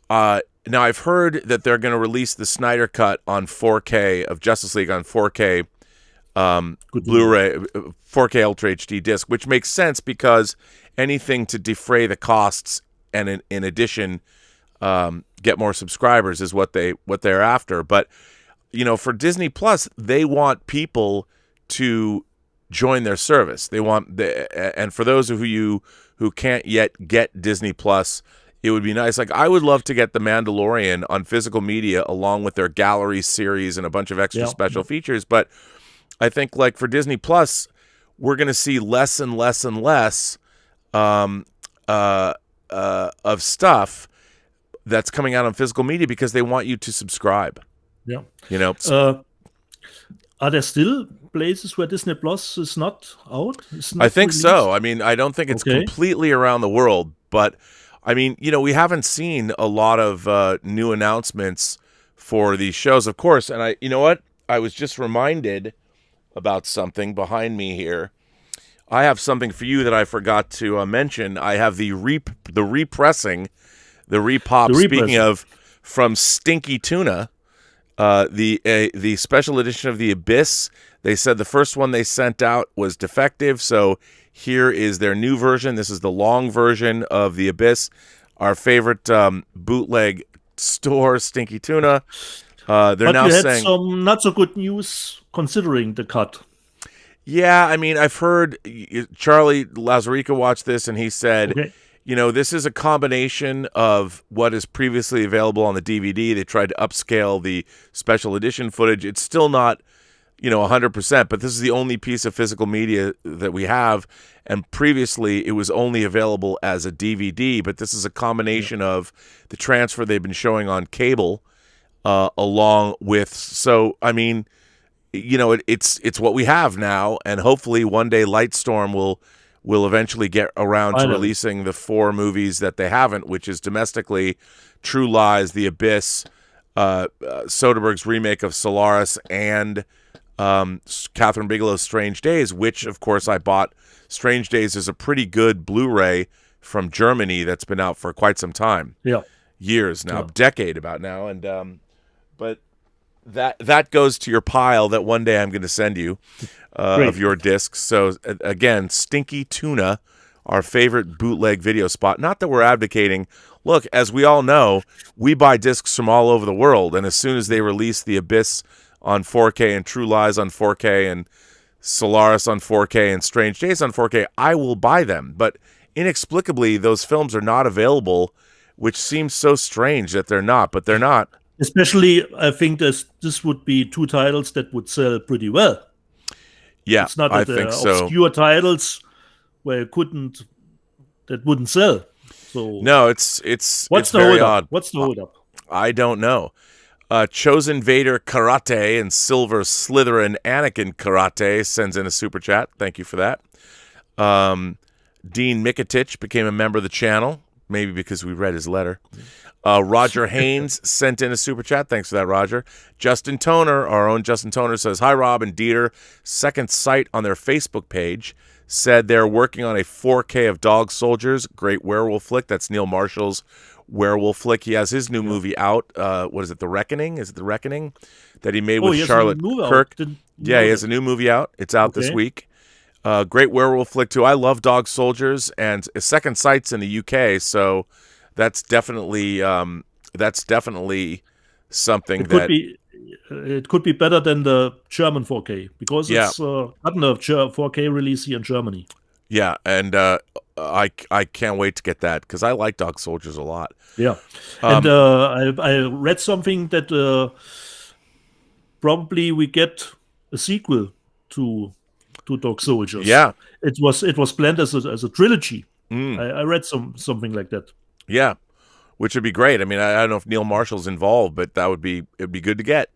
Now, I've heard that they're going to release the Snyder Cut on 4K of Justice League on 4K Blu-ray, 4K Ultra HD disc, which makes sense because anything to defray the costs and in addition get more subscribers is what they're after. But for Disney Plus, they want people to join their service. They want and for those of you who can't yet get Disney Plus, it would be nice. Like, I would love to get The Mandalorian on physical media along with their gallery series and a bunch of extra special features. But I think, like, for Disney Plus, we're going to see less and less and less of stuff that's coming out on physical media because they want you to subscribe. Yeah. You know, are there still places where Disney Plus is not out? I think so. I mean, I don't think it's completely around the world, but I mean, you know, we haven't seen a lot of new announcements for these shows, of course. And you know what? I was just reminded about something behind me here. I have something for you that I forgot to mention. I have the repressing, the repop. Speaking of, from Stinky Tuna, the special edition of The Abyss. They said the first one they sent out was defective, so here is their new version. This is the long version of The Abyss, our favorite bootleg store, Stinky Tuna. They're but now saying some not so good news considering the cut. Yeah, I mean, I've heard Charlie Lazarica watched this, and he said, you know, this is a combination of what is previously available on the DVD. They tried to upscale the special edition footage. It's still not, you know, 100%, but this is the only piece of physical media that we have. And previously, it was only available as a DVD, but this is a combination of the transfer they've been showing on cable, along with. So, I mean, you know, it's what we have now, and hopefully one day Lightstorm will eventually get around to releasing the 4 movies that they haven't, which is domestically True Lies, The Abyss, Soderbergh's remake of Solaris, and Catherine Bigelow's Strange Days, which, of course, I bought. Strange Days is a pretty good Blu-ray from Germany that's been out for quite some time. Yeah. Years now, decade about now. And but that goes to your pile that one day I'm going to send you of your discs. So, again, Stinky Tuna, our favorite bootleg video spot. Not that we're advocating. Look, as we all know, we buy discs from all over the world, and as soon as they release The Abyss on 4K and True Lies on 4K and Solaris on 4K and Strange Days on 4K, I will buy them. But inexplicably, those films are not available, which seems so strange that they're not, but they're not. Especially, I think this would be 2 titles that would sell pretty well. Yeah, it's not I think so. Obscure titles where that wouldn't sell. So no, it's very odd. What's the hold up? I don't know. Chosen Vader Karate and Silver Slytherin Anakin Karate sends in a super chat. Thank you for that. Dean Mikitich became a member of the channel, maybe because we read his letter. Roger Haynes sent in a super chat. Thanks for that, Roger. Justin Toner, our own Justin Toner, says, "Hi, Rob and Dieter. Second Sight on their Facebook page said they're working on a 4K of Dog Soldiers, great werewolf flick." That's Neil Marshall's werewolf flick. He has his new movie out. What is it, The Reckoning? Is it The Reckoning? That he made with Charlotte Kirk. Yeah, he has a new movie out. It's out this week. Great werewolf flick, too. I love Dog Soldiers, and Second Sight's in the UK, so that's definitely something it could be better than the German 4K because it's gotten a 4K release here in Germany. Yeah, and I can't wait to get that because I like Dog Soldiers a lot. Yeah, and I read something that probably we get a sequel to Dog Soldiers. Yeah, it was planned as a trilogy. I read something like that. Yeah, which would be great. I mean, I don't know if Neil Marshall's involved, but it'd be good to get.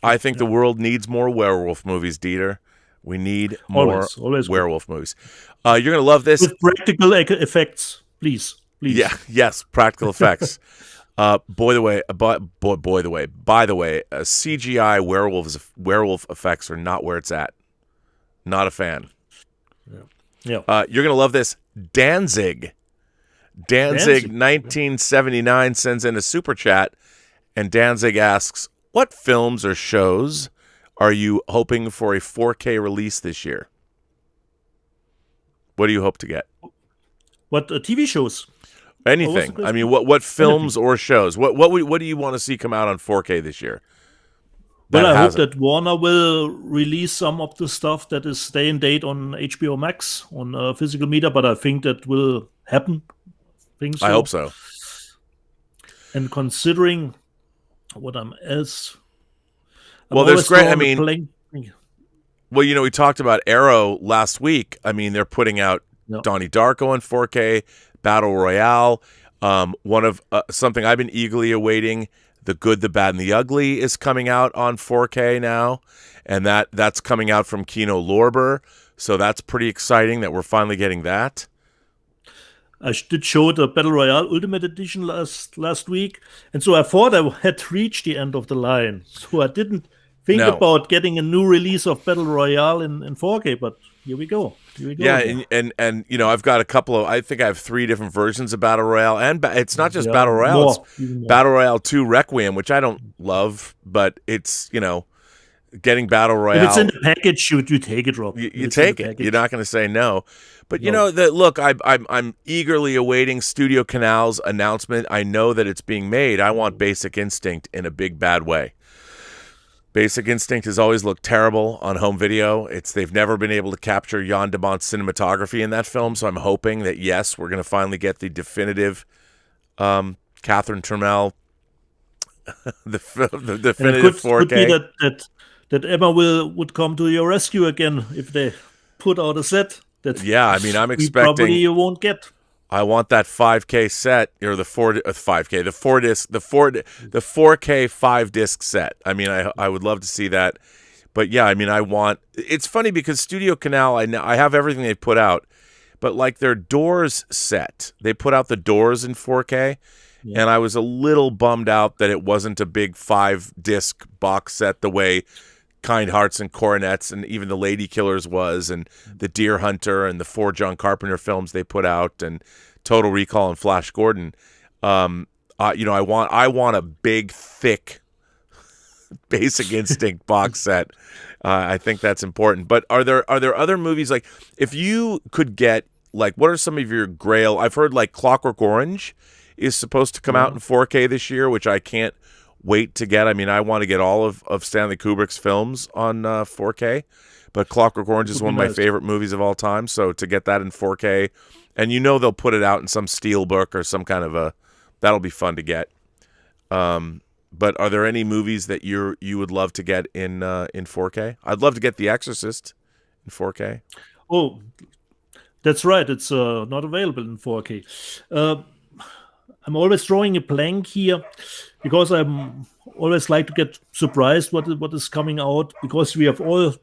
I think the world needs more werewolf movies, Dieter. We need more werewolf movies. You're going to love this. With practical effects, please. Yeah, yes, practical effects. By the way, CGI werewolf effects are not where it's at. Not a fan. Yeah. You're going to love this. Danzig 1979 sends in a super chat, and Danzig asks, "What films or shows are you hoping for a 4K release this year?" What do you hope to get? What TV shows? Anything. I mean, what films or shows? What do you want to see come out on 4K this year? Well, that I hope hasn't. that Warner will release some of the stuff that is stay and date on HBO Max on physical media, but I think that will happen. Think I hope so. so. And considering what I'm else, I'm Well, there's always great. I drawn to mean, playing. well, we talked about Arrow last week. I mean, they're putting out Yeah. Donnie Darko in 4K, Battle Royale. One of something I've been eagerly awaiting, The Good, the Bad, and the Ugly is coming out on 4K now, and that's coming out from Kino Lorber. So that's pretty exciting that we're finally getting that. I did show the Battle Royale Ultimate Edition last week, and so I thought I had reached the end of the line. So I didn't think No. about getting a new release of Battle Royale in 4K, but here we go. Yeah, again. and I've got a couple of, I think I have 3 different versions of Battle Royale, and it's not just Yeah, Battle Royale, it's even more. Battle Royale 2 Requiem, which I don't love, but it's, getting Battle Royale. If it's in the package, you take it, Rob. You take it. You're not going to say no. But look, I'm eagerly awaiting Studio Canal's announcement. I know that it's being made. I want Basic Instinct in a big bad way. Basic Instinct has always looked terrible on home video. They've never been able to capture Jan de Bont's cinematography in that film. So I'm hoping that yes, we're going to finally get the definitive Catherine Trammell, the definitive 4K. Could be that Emma would come to your rescue again if they put out a set. Yeah, I mean, I'm expecting probably you won't get. I want that 5K set, or the 5K, the 4K 5-disc set. I mean, I would love to see that. But yeah, I mean, it's funny because Studio Canal, I have everything they put out, but like their Doors set, they put out the Doors in 4K, and I was a little bummed out that it wasn't a big 5-disc box set the way Kind Hearts and Coronets and even The Lady Killers was, and The Deer Hunter and the 4 John Carpenter films they put out, and Total Recall and Flash Gordon. I want a big, thick Basic Instinct box set. I think that's important. But are there other movies, like if you could get, like, what are some of your grail? I've heard like Clockwork Orange is supposed to come out in 4K this year, which I can't wait to get. I mean, I want to get all of Stanley Kubrick's films on 4K, but Clockwork Orange is one of my favorite movies of all time. So to get that in 4K, and they'll put it out in some steelbook or some kind of that'll be fun to get. But are there any movies that you would love to get in 4K? I'd love to get The Exorcist in 4K. Oh, that's right. It's not available in 4K. I'm always drawing a blank here because I'm always like to get surprised what is coming out, because we have all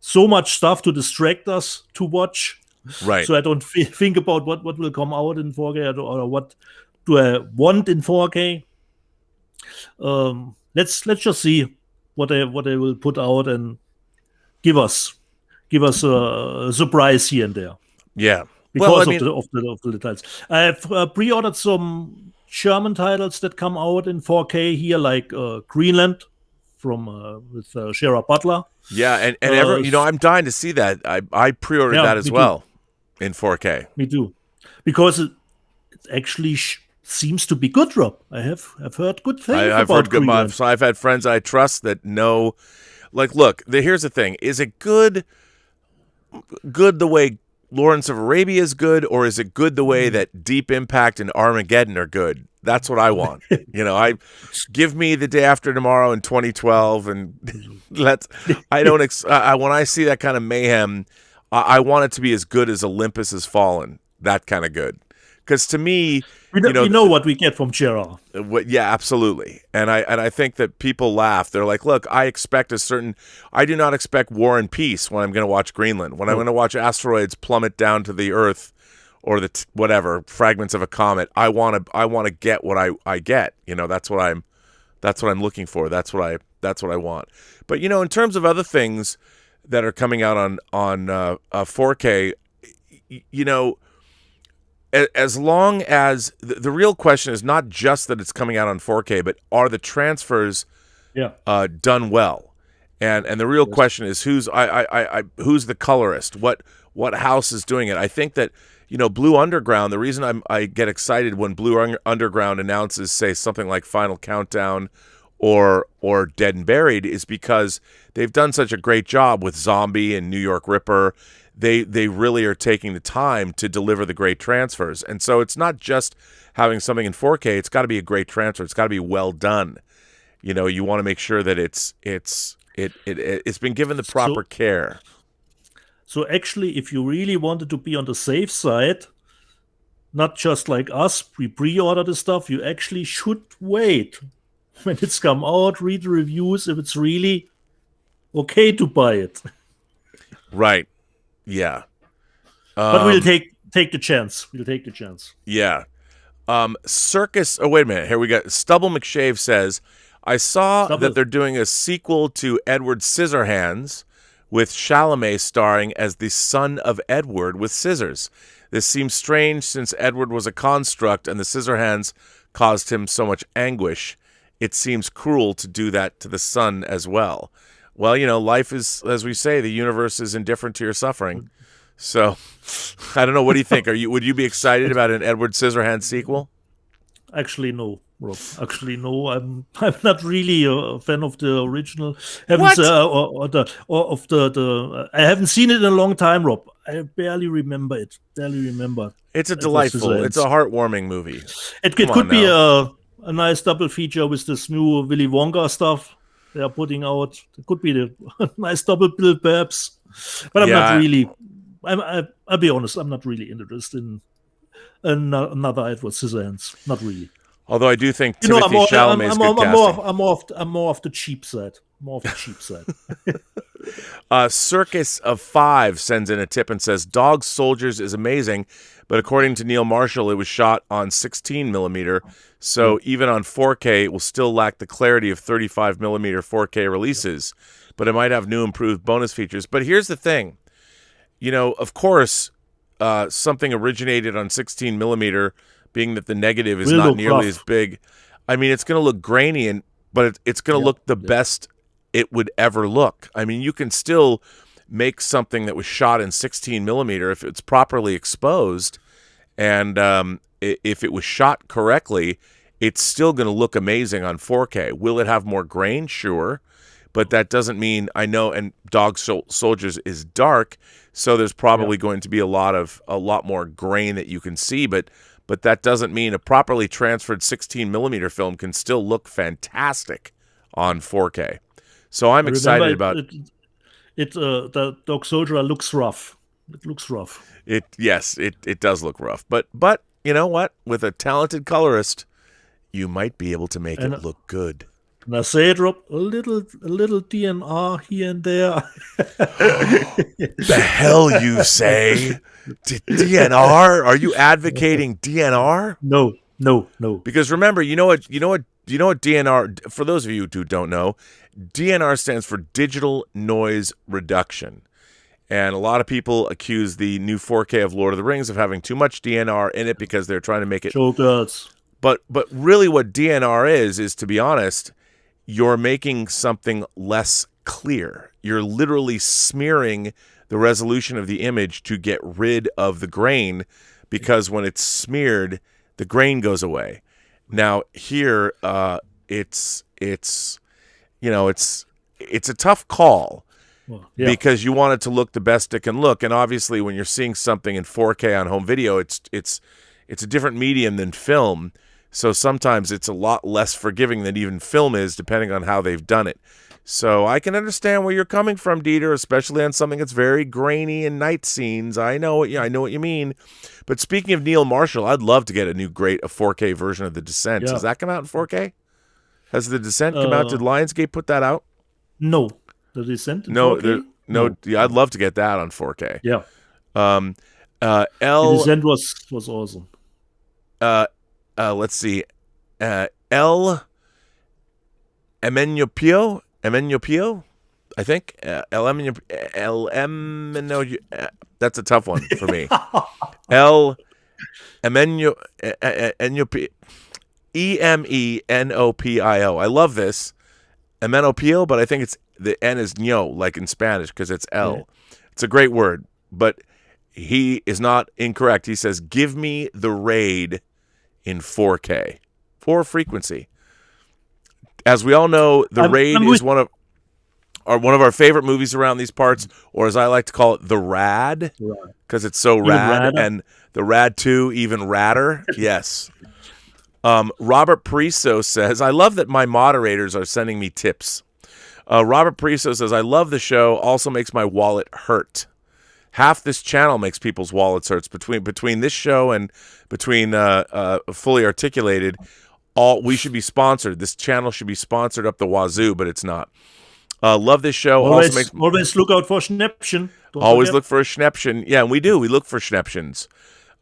so much stuff to distract us to watch. Right. So I don't think about what will come out in 4K or what do I want in 4K. Let's just see what they will put out and give us a surprise here and there. Yeah. Because of the titles. I have pre-ordered some German titles that come out in 4K here, like Greenland with Gerard Butler. Yeah, and I'm dying to see that. I pre-ordered that as well in 4K. Me too, because it actually seems to be good, Rob. I've heard good things I've about heard good. Greenland. So I've had friends I trust that know. Like, look, here's the thing: is it good the way Lawrence of Arabia is good, or is it good the way that Deep Impact and Armageddon are good? That's what I want. I give me The Day After Tomorrow in 2012, and when I see that kind of mayhem, I want it to be as good as Olympus Has Fallen. That kind of good, because to me, we know what we get from Gerard. Yeah, absolutely. And I think that people laugh. They're like, look, I do not expect War and Peace when I'm going to watch Greenland. When I'm going to watch asteroids plummet down to the Earth or whatever, fragments of a comet, I want to get what I get. That's what I'm looking for. That's what I want. But in terms of other things that are coming out on 4K, as long as the real question is not just that it's coming out on 4K, but are the transfers done well? And the real question is who's the colorist? What house is doing it? I think that Blue Underground. The reason I get excited when Blue Underground announces, say, something like Final Countdown or Dead and Buried is because they've done such a great job with Zombie and New York Ripper. They really are taking the time to deliver the great transfers. And so it's not just having something in 4K, it's got to be a great transfer. It's got to be well done. You know, you want to make sure that it's been given the proper care. So actually, if you really wanted to be on the safe side, not just like us, we pre-order the stuff, you actually should wait when it's come out, read the reviews, if it's really okay to buy it. Right. Yeah. But we'll take the chance. We'll take the chance. Yeah. Circus. Oh, wait a minute. Here we go. Stubble McShave says, I saw that they're doing a sequel to Edward Scissorhands with Chalamet starring as the son of Edward with scissors. This seems strange since Edward was a construct and the Scissorhands caused him so much anguish. It seems cruel to do that to the son as well. Well, you know, life is, as we say, the universe is indifferent to your suffering. So, I don't know. What do you think? Would you be excited about an Edward Scissorhands sequel? Actually, no, Rob. Actually, no. I'm not really a fan of the original. I haven't seen it in a long time, Rob. I barely remember it. It's a delightful. It's a heartwarming movie. It could be a nice double feature with this new Willy Wonka stuff they are putting out. It could be the nice double bill, perhaps. But I'm not really. I'll be honest. I'm not really interested in another Edward Scissorhands. Not really. Although I do think Timothy Chalamet's good casting. I'm more of the cheap side. Circus of Five sends in a tip and says, Dog Soldiers is amazing, but according to Neil Marshall, it was shot on 16 millimeter, so even on 4K, it will still lack the clarity of 35 millimeter 4K releases, but it might have new improved bonus features. But here's the thing. You know, of course, something originated on 16 millimeter, being that the negative is not nearly as big. I mean, it's going to look grainy, but it's going to look the best it would ever look. I mean, you can still make something that was shot in 16 millimeter if it's properly exposed, and if it was shot correctly, it's still going to look amazing on 4K. Will it have more grain? Sure. But that doesn't mean, I know, and Dog Soldiers is dark, so there's probably going to be a lot more grain that you can see, but that doesn't mean a properly transferred 16 millimeter film can still look fantastic on 4K. So I'm excited about it. The Dog Soldier looks rough. It looks rough. It does look rough. But you know what? With a talented colorist, you might be able to make it look good. And I say it, Rob, a little DNR here and there. The hell you say? DNR? Are you advocating DNR? No. Because remember, you know what DNR, for those of you who don't know, DNR stands for Digital Noise Reduction. And a lot of people accuse the new 4K of Lord of the Rings of having too much DNR in it because they're trying to make it. Showgirls. But really what DNR is, to be honest, you're making something less clear. You're literally smearing the resolution of the image to get rid of the grain, because when it's smeared, the grain goes away. Now here, it's a tough call because you want it to look the best it can look, and obviously when you're seeing something in 4K on home video, it's a different medium than film. So sometimes it's a lot less forgiving than even film is, depending on how they've done it. So I can understand where you're coming from, Dieter, especially on something that's very grainy in night scenes. I know what you mean. But speaking of Neil Marshall, I'd love to get a 4K version of The Descent. Yeah. Does that come out in 4K? Has The Descent come out? Did Lionsgate put that out? No. The Descent? No. Yeah, I'd love to get that on 4K. Yeah. The Descent was awesome. Let's see. El Emenopio, I think. That's a tough one for me. El Emenopio. Emenopio. I love this. Emenopio, but I think it's the N is ño, like in Spanish, because it's L. Yeah. It's a great word, but he is not incorrect. He says, give me the raid in 4K. 4 frequency. As we all know, The Raid is one of our favorite movies around these parts, or as I like to call it, The Rad, because it's so rad, and The Rad 2 even radder. Yes. Robert Priso says, I love that my moderators are sending me tips. Robert Priso says, I love the show, also makes my wallet hurt. Half this channel makes people's wallets hurt. Between this show and between Fully Articulated, we should be sponsored. This channel should be sponsored up the wazoo, but it's not. Love this show. Always look out for Schnäppchen. Always look for a Schnäppchen. Yeah, and we do. We look for Schnäppchens.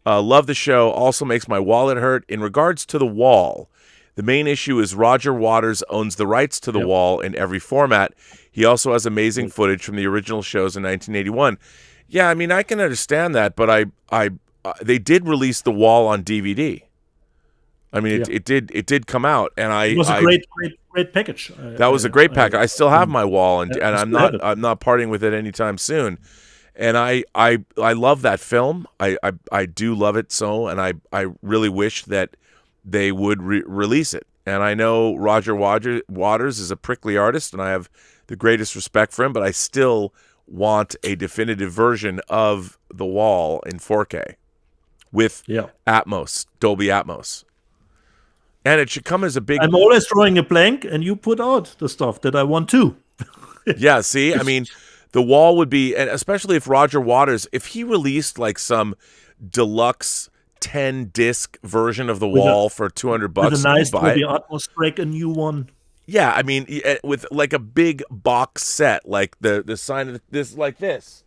Love the show. Also makes my wallet hurt. In regards to The Wall, the main issue is Roger Waters owns the rights to The Wall in every format. He also has amazing footage from the original shows in 1981. Yeah, I mean, I can understand that, but they did release The Wall on DVD. I mean, it did come out, and it was a great package. That was a great package. I still have my Wall, and I'm not parting with it anytime soon. And I love that film. I do love it so, and I really wish that they would release it. And I know Roger Waters is a prickly artist, and I have the greatest respect for him, but I still want a definitive version of The Wall in 4K with Atmos, Dolby Atmos. And it should come as a big... I'm always drawing a blank, and you put out the stuff that I want too. Yeah, see? I mean, The Wall would be... And especially if Roger Waters... If he released like some deluxe 10-disc version of The Wall for $200... With a nice Dolby Atmos break, a new one. Yeah, I mean, with like a big box set, like the sign of this, like this.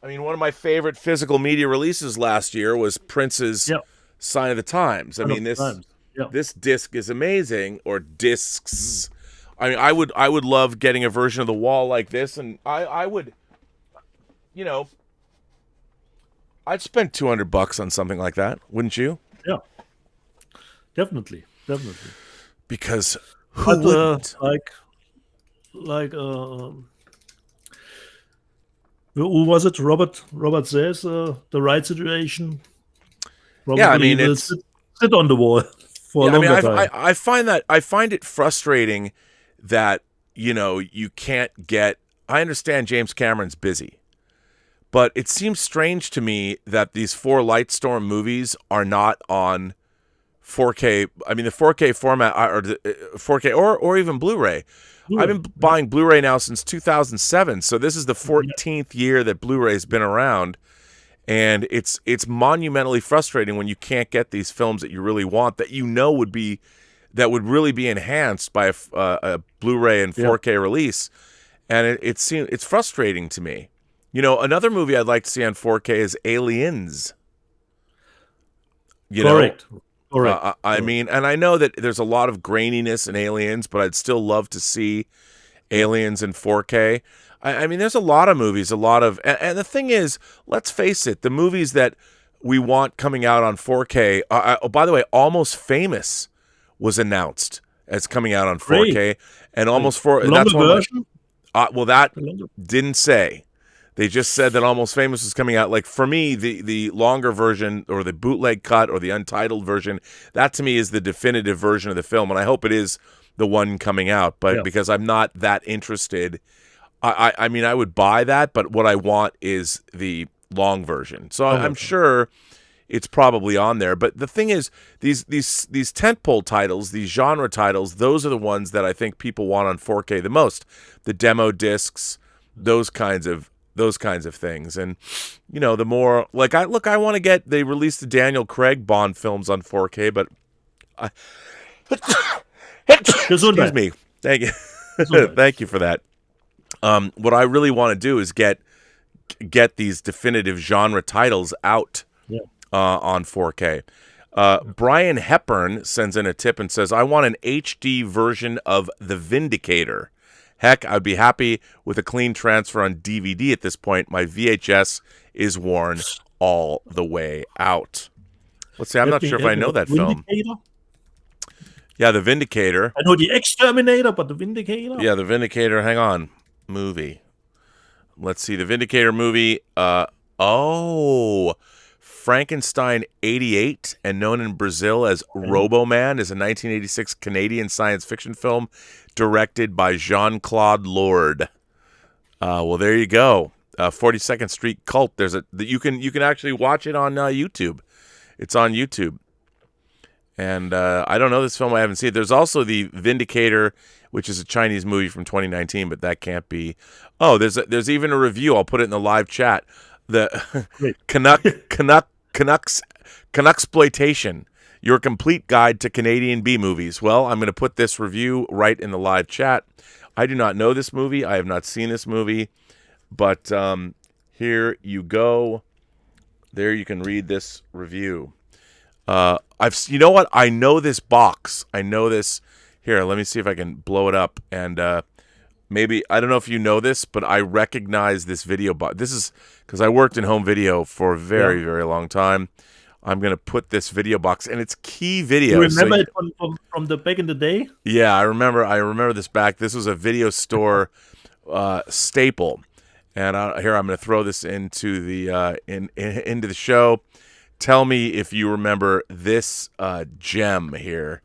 I mean, one of my favorite physical media releases last year was Prince's Sign of the Times. I mean, this disc is amazing, or discs. I mean, I would love getting a version of The Wall like this, and I would, I'd spend $200 on something like that, wouldn't you? Yeah, definitely. Because who wouldn't? Who was it? Robert says the right situation. Probably I mean, it's sit on the wall. I find it frustrating that you can't get. I understand James Cameron's busy, but it seems strange to me that these 4 Lightstorm movies are not on 4K. I mean, the 4K format, or 4K, or even Blu-ray. I've been buying Blu-ray now since 2007, so this is the 14th year that Blu-ray's been around. And it's monumentally frustrating when you can't get these films that you really want, that would really be enhanced by a Blu-ray and 4K release. And it's frustrating to me. Another movie I'd like to see on 4K is Aliens. Correct. I mean, and I know that there's a lot of graininess in Aliens, but I'd still love to see Aliens in 4K. I mean, there's a lot of movies, and the thing is, let's face it, the movies that we want coming out on 4K. By the way, Almost Famous was announced as coming out on 4K, Great. And Almost that's one version. That didn't say. They just said that Almost Famous was coming out. Like, for me, the longer version, or the bootleg cut, or the untitled version, that to me is the definitive version of the film, and I hope it is the one coming out. But because I'm not that interested. I mean, I would buy that, but what I want is the long version. So I'm sure it's probably on there. But the thing is, these tentpole titles, these genre titles, those are the ones that I think people want on 4K the most. The demo discs, those kinds of things. And the more like I want to get. They released the Daniel Craig Bond films on 4K, but excuse me. Thank you. Thank you for that. What I really want to do is get these definitive genre titles out on 4K. Brian Hepburn sends in a tip and says, I want an HD version of The Vindicator. Heck, I'd be happy with a clean transfer on DVD at this point. My VHS is worn all the way out. Let's see, I'm not sure if I know that film. Yeah, The Vindicator. I know The Exterminator, but The Vindicator? Yeah, The Vindicator. Hang on. Movie. Let's see. The Vindicator movie. Frankenstein 88, and known in Brazil as Roboman, is a 1986 Canadian science fiction film directed by Jean-Claude Lord. Well, there you go. 42nd Street Cult. You can actually watch it on YouTube. It's on YouTube. And I don't know this film. I haven't seen it. There's also The Vindicator, which is a Chinese movie from 2019, but that can't be. Oh, there's even a review. I'll put it in the live chat. The Canucksploitation, your complete guide to Canadian B movies. Well, I'm going to put this review right in the live chat. I do not know this movie. I have not seen this movie, but here you go. There you can read this review. You know what? I know this box. I know this. Here, let me see if I can blow it up. And maybe, I don't know if you know this, but I recognize this video box. This is because I worked in home video for a very, very long time. I'm going to put this video box, and it's Key Video. You remember it from the back in the day? Yeah, I remember this back. This was a video store staple. And here, I'm going to throw this into the into the show. Tell me if you remember this gem here.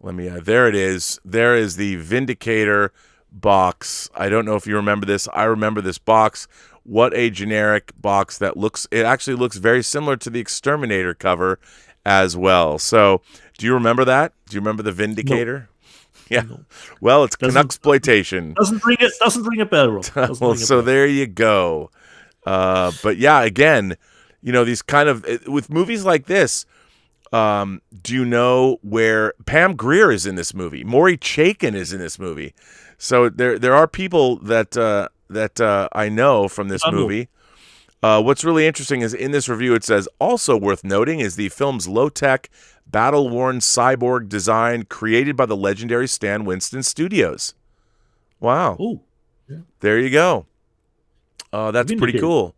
Let me. There it is. There is the Vindicator box. I don't know if you remember this. I remember this box. What a generic box that looks. It actually looks very similar to the Exterminator cover as well. So, do you remember that? Do you remember the Vindicator? No. Yeah. No. Well, it's Canucksploitation. Doesn't ring a bell, Rob. Well, so there you go. But yeah, again, these kind of with movies like this. Do you know where Pam Grier is in this movie? Maury Chaykin is in this movie. So there are people that I know from this movie. What's really interesting is in this review it says, also worth noting is the film's low-tech, battle-worn cyborg design created by the legendary Stan Winston Studios. Wow. Ooh. Yeah. There you go. That's pretty cool.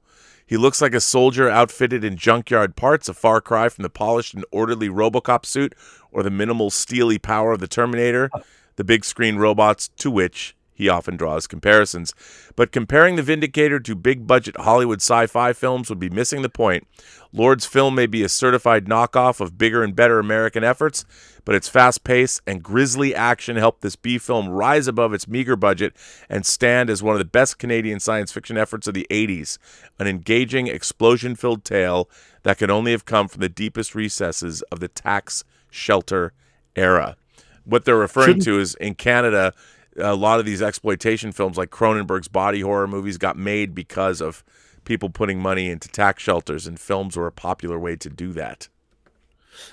He looks like a soldier outfitted in junkyard parts, a far cry from the polished and orderly RoboCop suit or the minimal steely power of the Terminator, the big screen robots to which he often draws comparisons. But comparing The Vindicator to big-budget Hollywood sci-fi films would be missing the point. Lord's film may be a certified knockoff of bigger and better American efforts, but its fast-paced and grisly action helped this B-film rise above its meager budget and stand as one of the best Canadian science fiction efforts of the 80s, an engaging, explosion-filled tale that could only have come from the deepest recesses of the tax shelter era. What they're referring to is, in Canada, a lot of these exploitation films like Cronenberg's body horror movies got made because of people putting money into tax shelters, and films were a popular way to do that.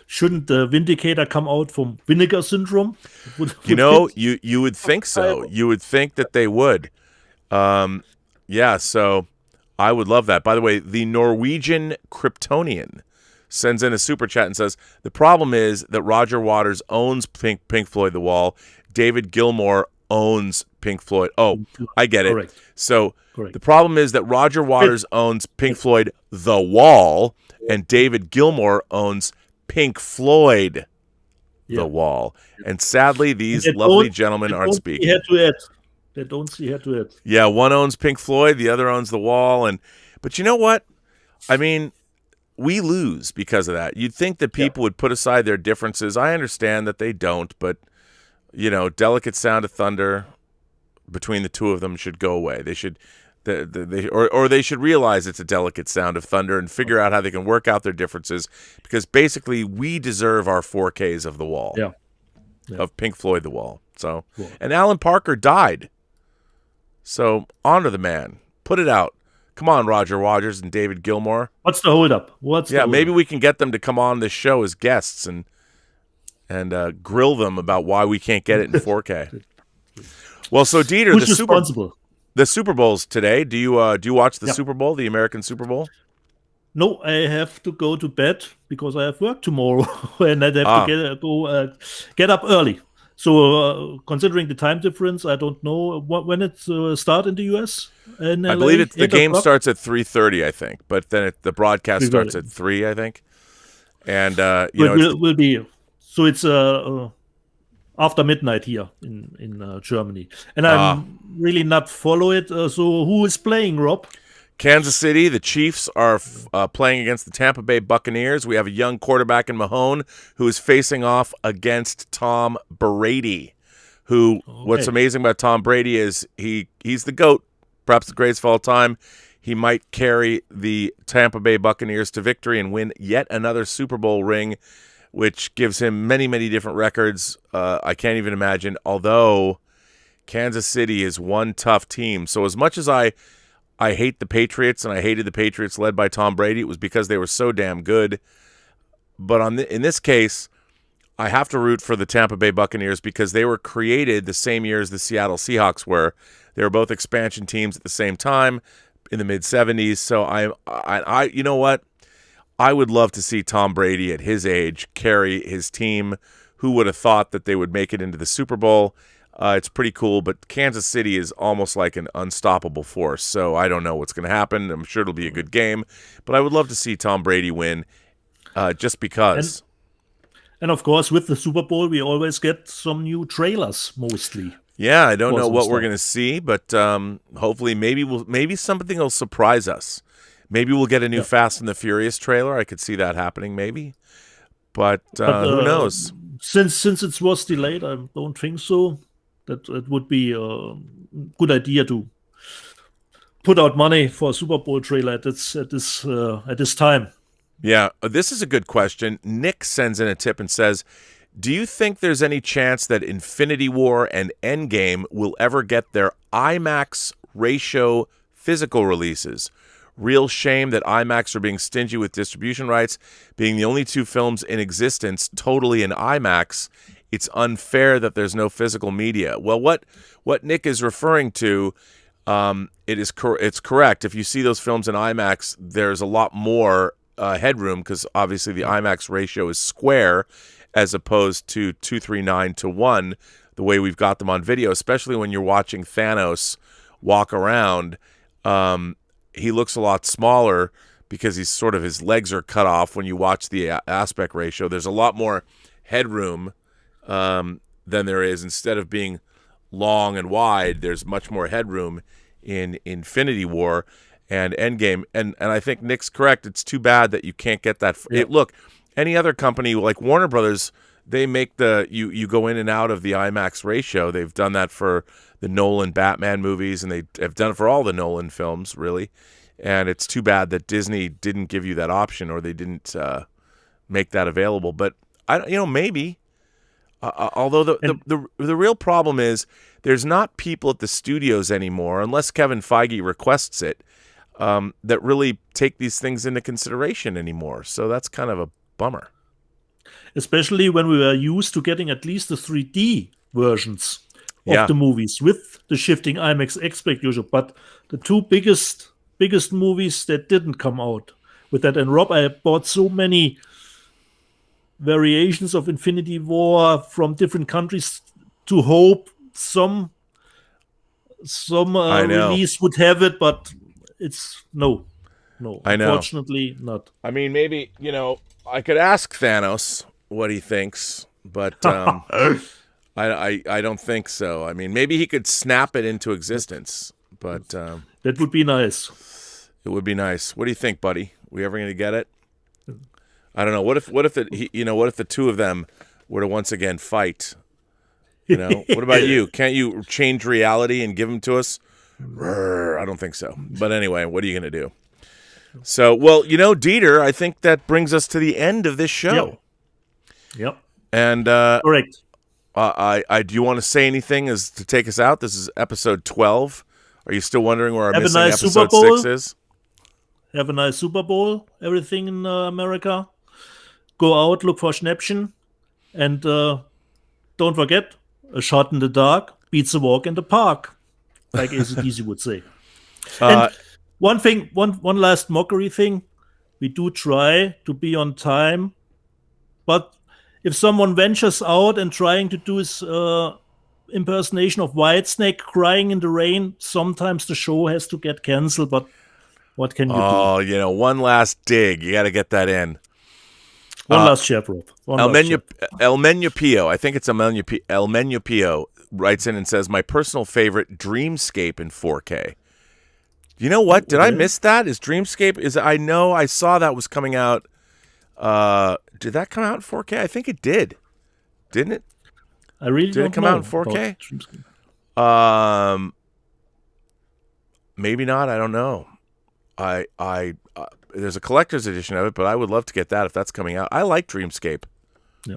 Shouldn't the Vindicator come out from Vinegar Syndrome? You would think so. You would think that they would. Yeah, so I would love that. By the way, the Norwegian Kryptonian sends in a super chat and says, the problem is that Roger Waters owns Pink Floyd The Wall. David Gilmour owns Pink Floyd. Oh, I get it. Correct. So the problem is that Roger Waters owns Pink Floyd The Wall, and David Gilmour owns Pink Floyd The Wall. And sadly, these lovely gentlemen aren't speaking. They don't see head to head. Yeah, one owns Pink Floyd, the other owns The Wall. But you know what? I mean, we lose because of that. You'd think that people would put aside their differences. I understand that they don't, but Delicate Sound of Thunder between the two of them should go away. They should, they should realize it's a delicate sound of thunder and figure out how they can work out their differences, because basically we deserve our 4Ks of The Wall, of Pink Floyd The Wall. So, and Alan Parker died. So honor the man. Put it out. Come on, Roger Waters and David Gilmour. What's the holdup? Maybe we can get them to come on this show as guests and grill them about why we can't get it in 4K. Well, so Dieter, the Super Bowl's today. Do you watch the Super Bowl, the American Super Bowl? No, I have to go to bed because I have work tomorrow, and I have to get up early. So, considering the time difference, I don't know when it starts in the US. I believe the game starts at 3:30, I think, but then the broadcast starts at 3, I think. And will be. So it's after midnight here in Germany, and I'm really not follow it. So who is playing, Rob? Kansas City, the Chiefs are playing against the Tampa Bay Buccaneers. We have a young quarterback in Mahone who is facing off against Tom Brady, who, what's Okay. amazing about Tom Brady is he's the GOAT, perhaps the greatest of all time. He might carry the Tampa Bay Buccaneers to victory and win yet another Super Bowl ring, which gives him many, many different records. I can't even imagine, although Kansas City is one tough team. So as much as I hate the Patriots, and I hated the Patriots led by Tom Brady, it was because they were so damn good. But in this case, I have to root for the Tampa Bay Buccaneers because they were created the same year as the Seattle Seahawks were. They were both expansion teams at the same time in the mid-'70s. So I you know what? I would love to see Tom Brady at his age carry his team. Who would have thought that they would make it into the Super Bowl? It's pretty cool, but Kansas City is almost like an unstoppable force. So I don't know what's going to happen. I'm sure it'll be a good game, but I would love to see Tom Brady win just because. And of course, with the Super Bowl, we always get some new trailers, mostly. Yeah, I don't know Awesome what we're stuff. going to see, but hopefully maybe something will surprise us. Maybe we'll get a new Fast and the Furious trailer. I could see that happening, maybe. But who knows? Since it was delayed, I don't think so. That it would be a good idea to put out money for a Super Bowl trailer at this time. Yeah, this is a good question. Nick sends in a tip and says, do you think there's any chance that Infinity War and Endgame will ever get their IMAX ratio physical releases? Real shame that IMAX are being stingy with distribution rights, being the only two films in existence totally in IMAX. It's unfair that there's no physical media. Well, what Nick is referring to, it's correct. If you see those films in IMAX, there's a lot more headroom because obviously the IMAX ratio is square as opposed to 2:3:9 the way we've got them on video, especially when you're watching Thanos walk around. He looks a lot smaller because his legs are cut off when you watch the aspect ratio. There's a lot more headroom than there is. Instead of being long and wide, there's much more headroom in Infinity War and Endgame. And I think Nick's correct. It's too bad that you can't get that. Look, any other company like Warner Brothers, they make you go in and out of the IMAX ratio. They've done that for the Nolan Batman movies, and they have done it for all the Nolan films, really. And it's too bad that Disney didn't give you that option, or they didn't make that available. But maybe. Although the real problem is there's not people at the studios anymore, unless Kevin Feige requests it, that really take these things into consideration anymore. So that's kind of a bummer. Especially when we were used to getting at least the 3D versions of the movies with the shifting IMAX aspect ratio. But the two biggest movies that didn't come out with that. And Rob, I bought so many variations of Infinity War from different countries to hope some release would have it, but it's no, I know. Unfortunately not. I mean, maybe I could ask Thanos what he thinks, but I don't think so. I mean, maybe he could snap it into existence, but that would be nice. It would be nice. What do you think, buddy? We ever going to get it? I don't know. What if the two of them were to once again fight? What about you? Can't you change reality and give them to us? I don't think so. But anyway, what are you going to do? So, well, Dieter, I think that brings us to the end of this show. Yep. And correct. Do you want to say anything as to take us out? This is episode 12. Are you still wondering where our missing episode 6 is? Have a nice Super Bowl. Everything in America. Go out, look for Schnäppchen, and don't forget, a shot in the dark beats a walk in the park, like AC/DC would say. And one last mockery thing. We do try to be on time, but if someone ventures out and trying to do his impersonation of Whitesnake crying in the rain, sometimes the show has to get canceled, but what can you do? One last dig. You got to get that in. One last chap, Rob. El Menupio, I think it's El Menupio, writes in and says, my personal favorite, Dreamscape in 4K. You know what? Did I miss that? I know I saw that was coming out. Did that come out in 4K? I think it did. Didn't it? I really Did don't it come know out in 4K? about Dreamscape. Maybe not. I don't know. There's a collector's edition of it, but I would love to get that if that's coming out. I like Dreamscape. Yeah.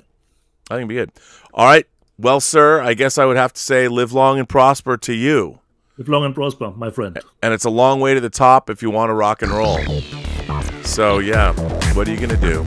I think it'd be good. All right. Well, sir, I guess I would have to say live long and prosper to you. Live long and prosper, my friend. And it's a long way to the top if you want to rock and roll. So, yeah, what are you going to do?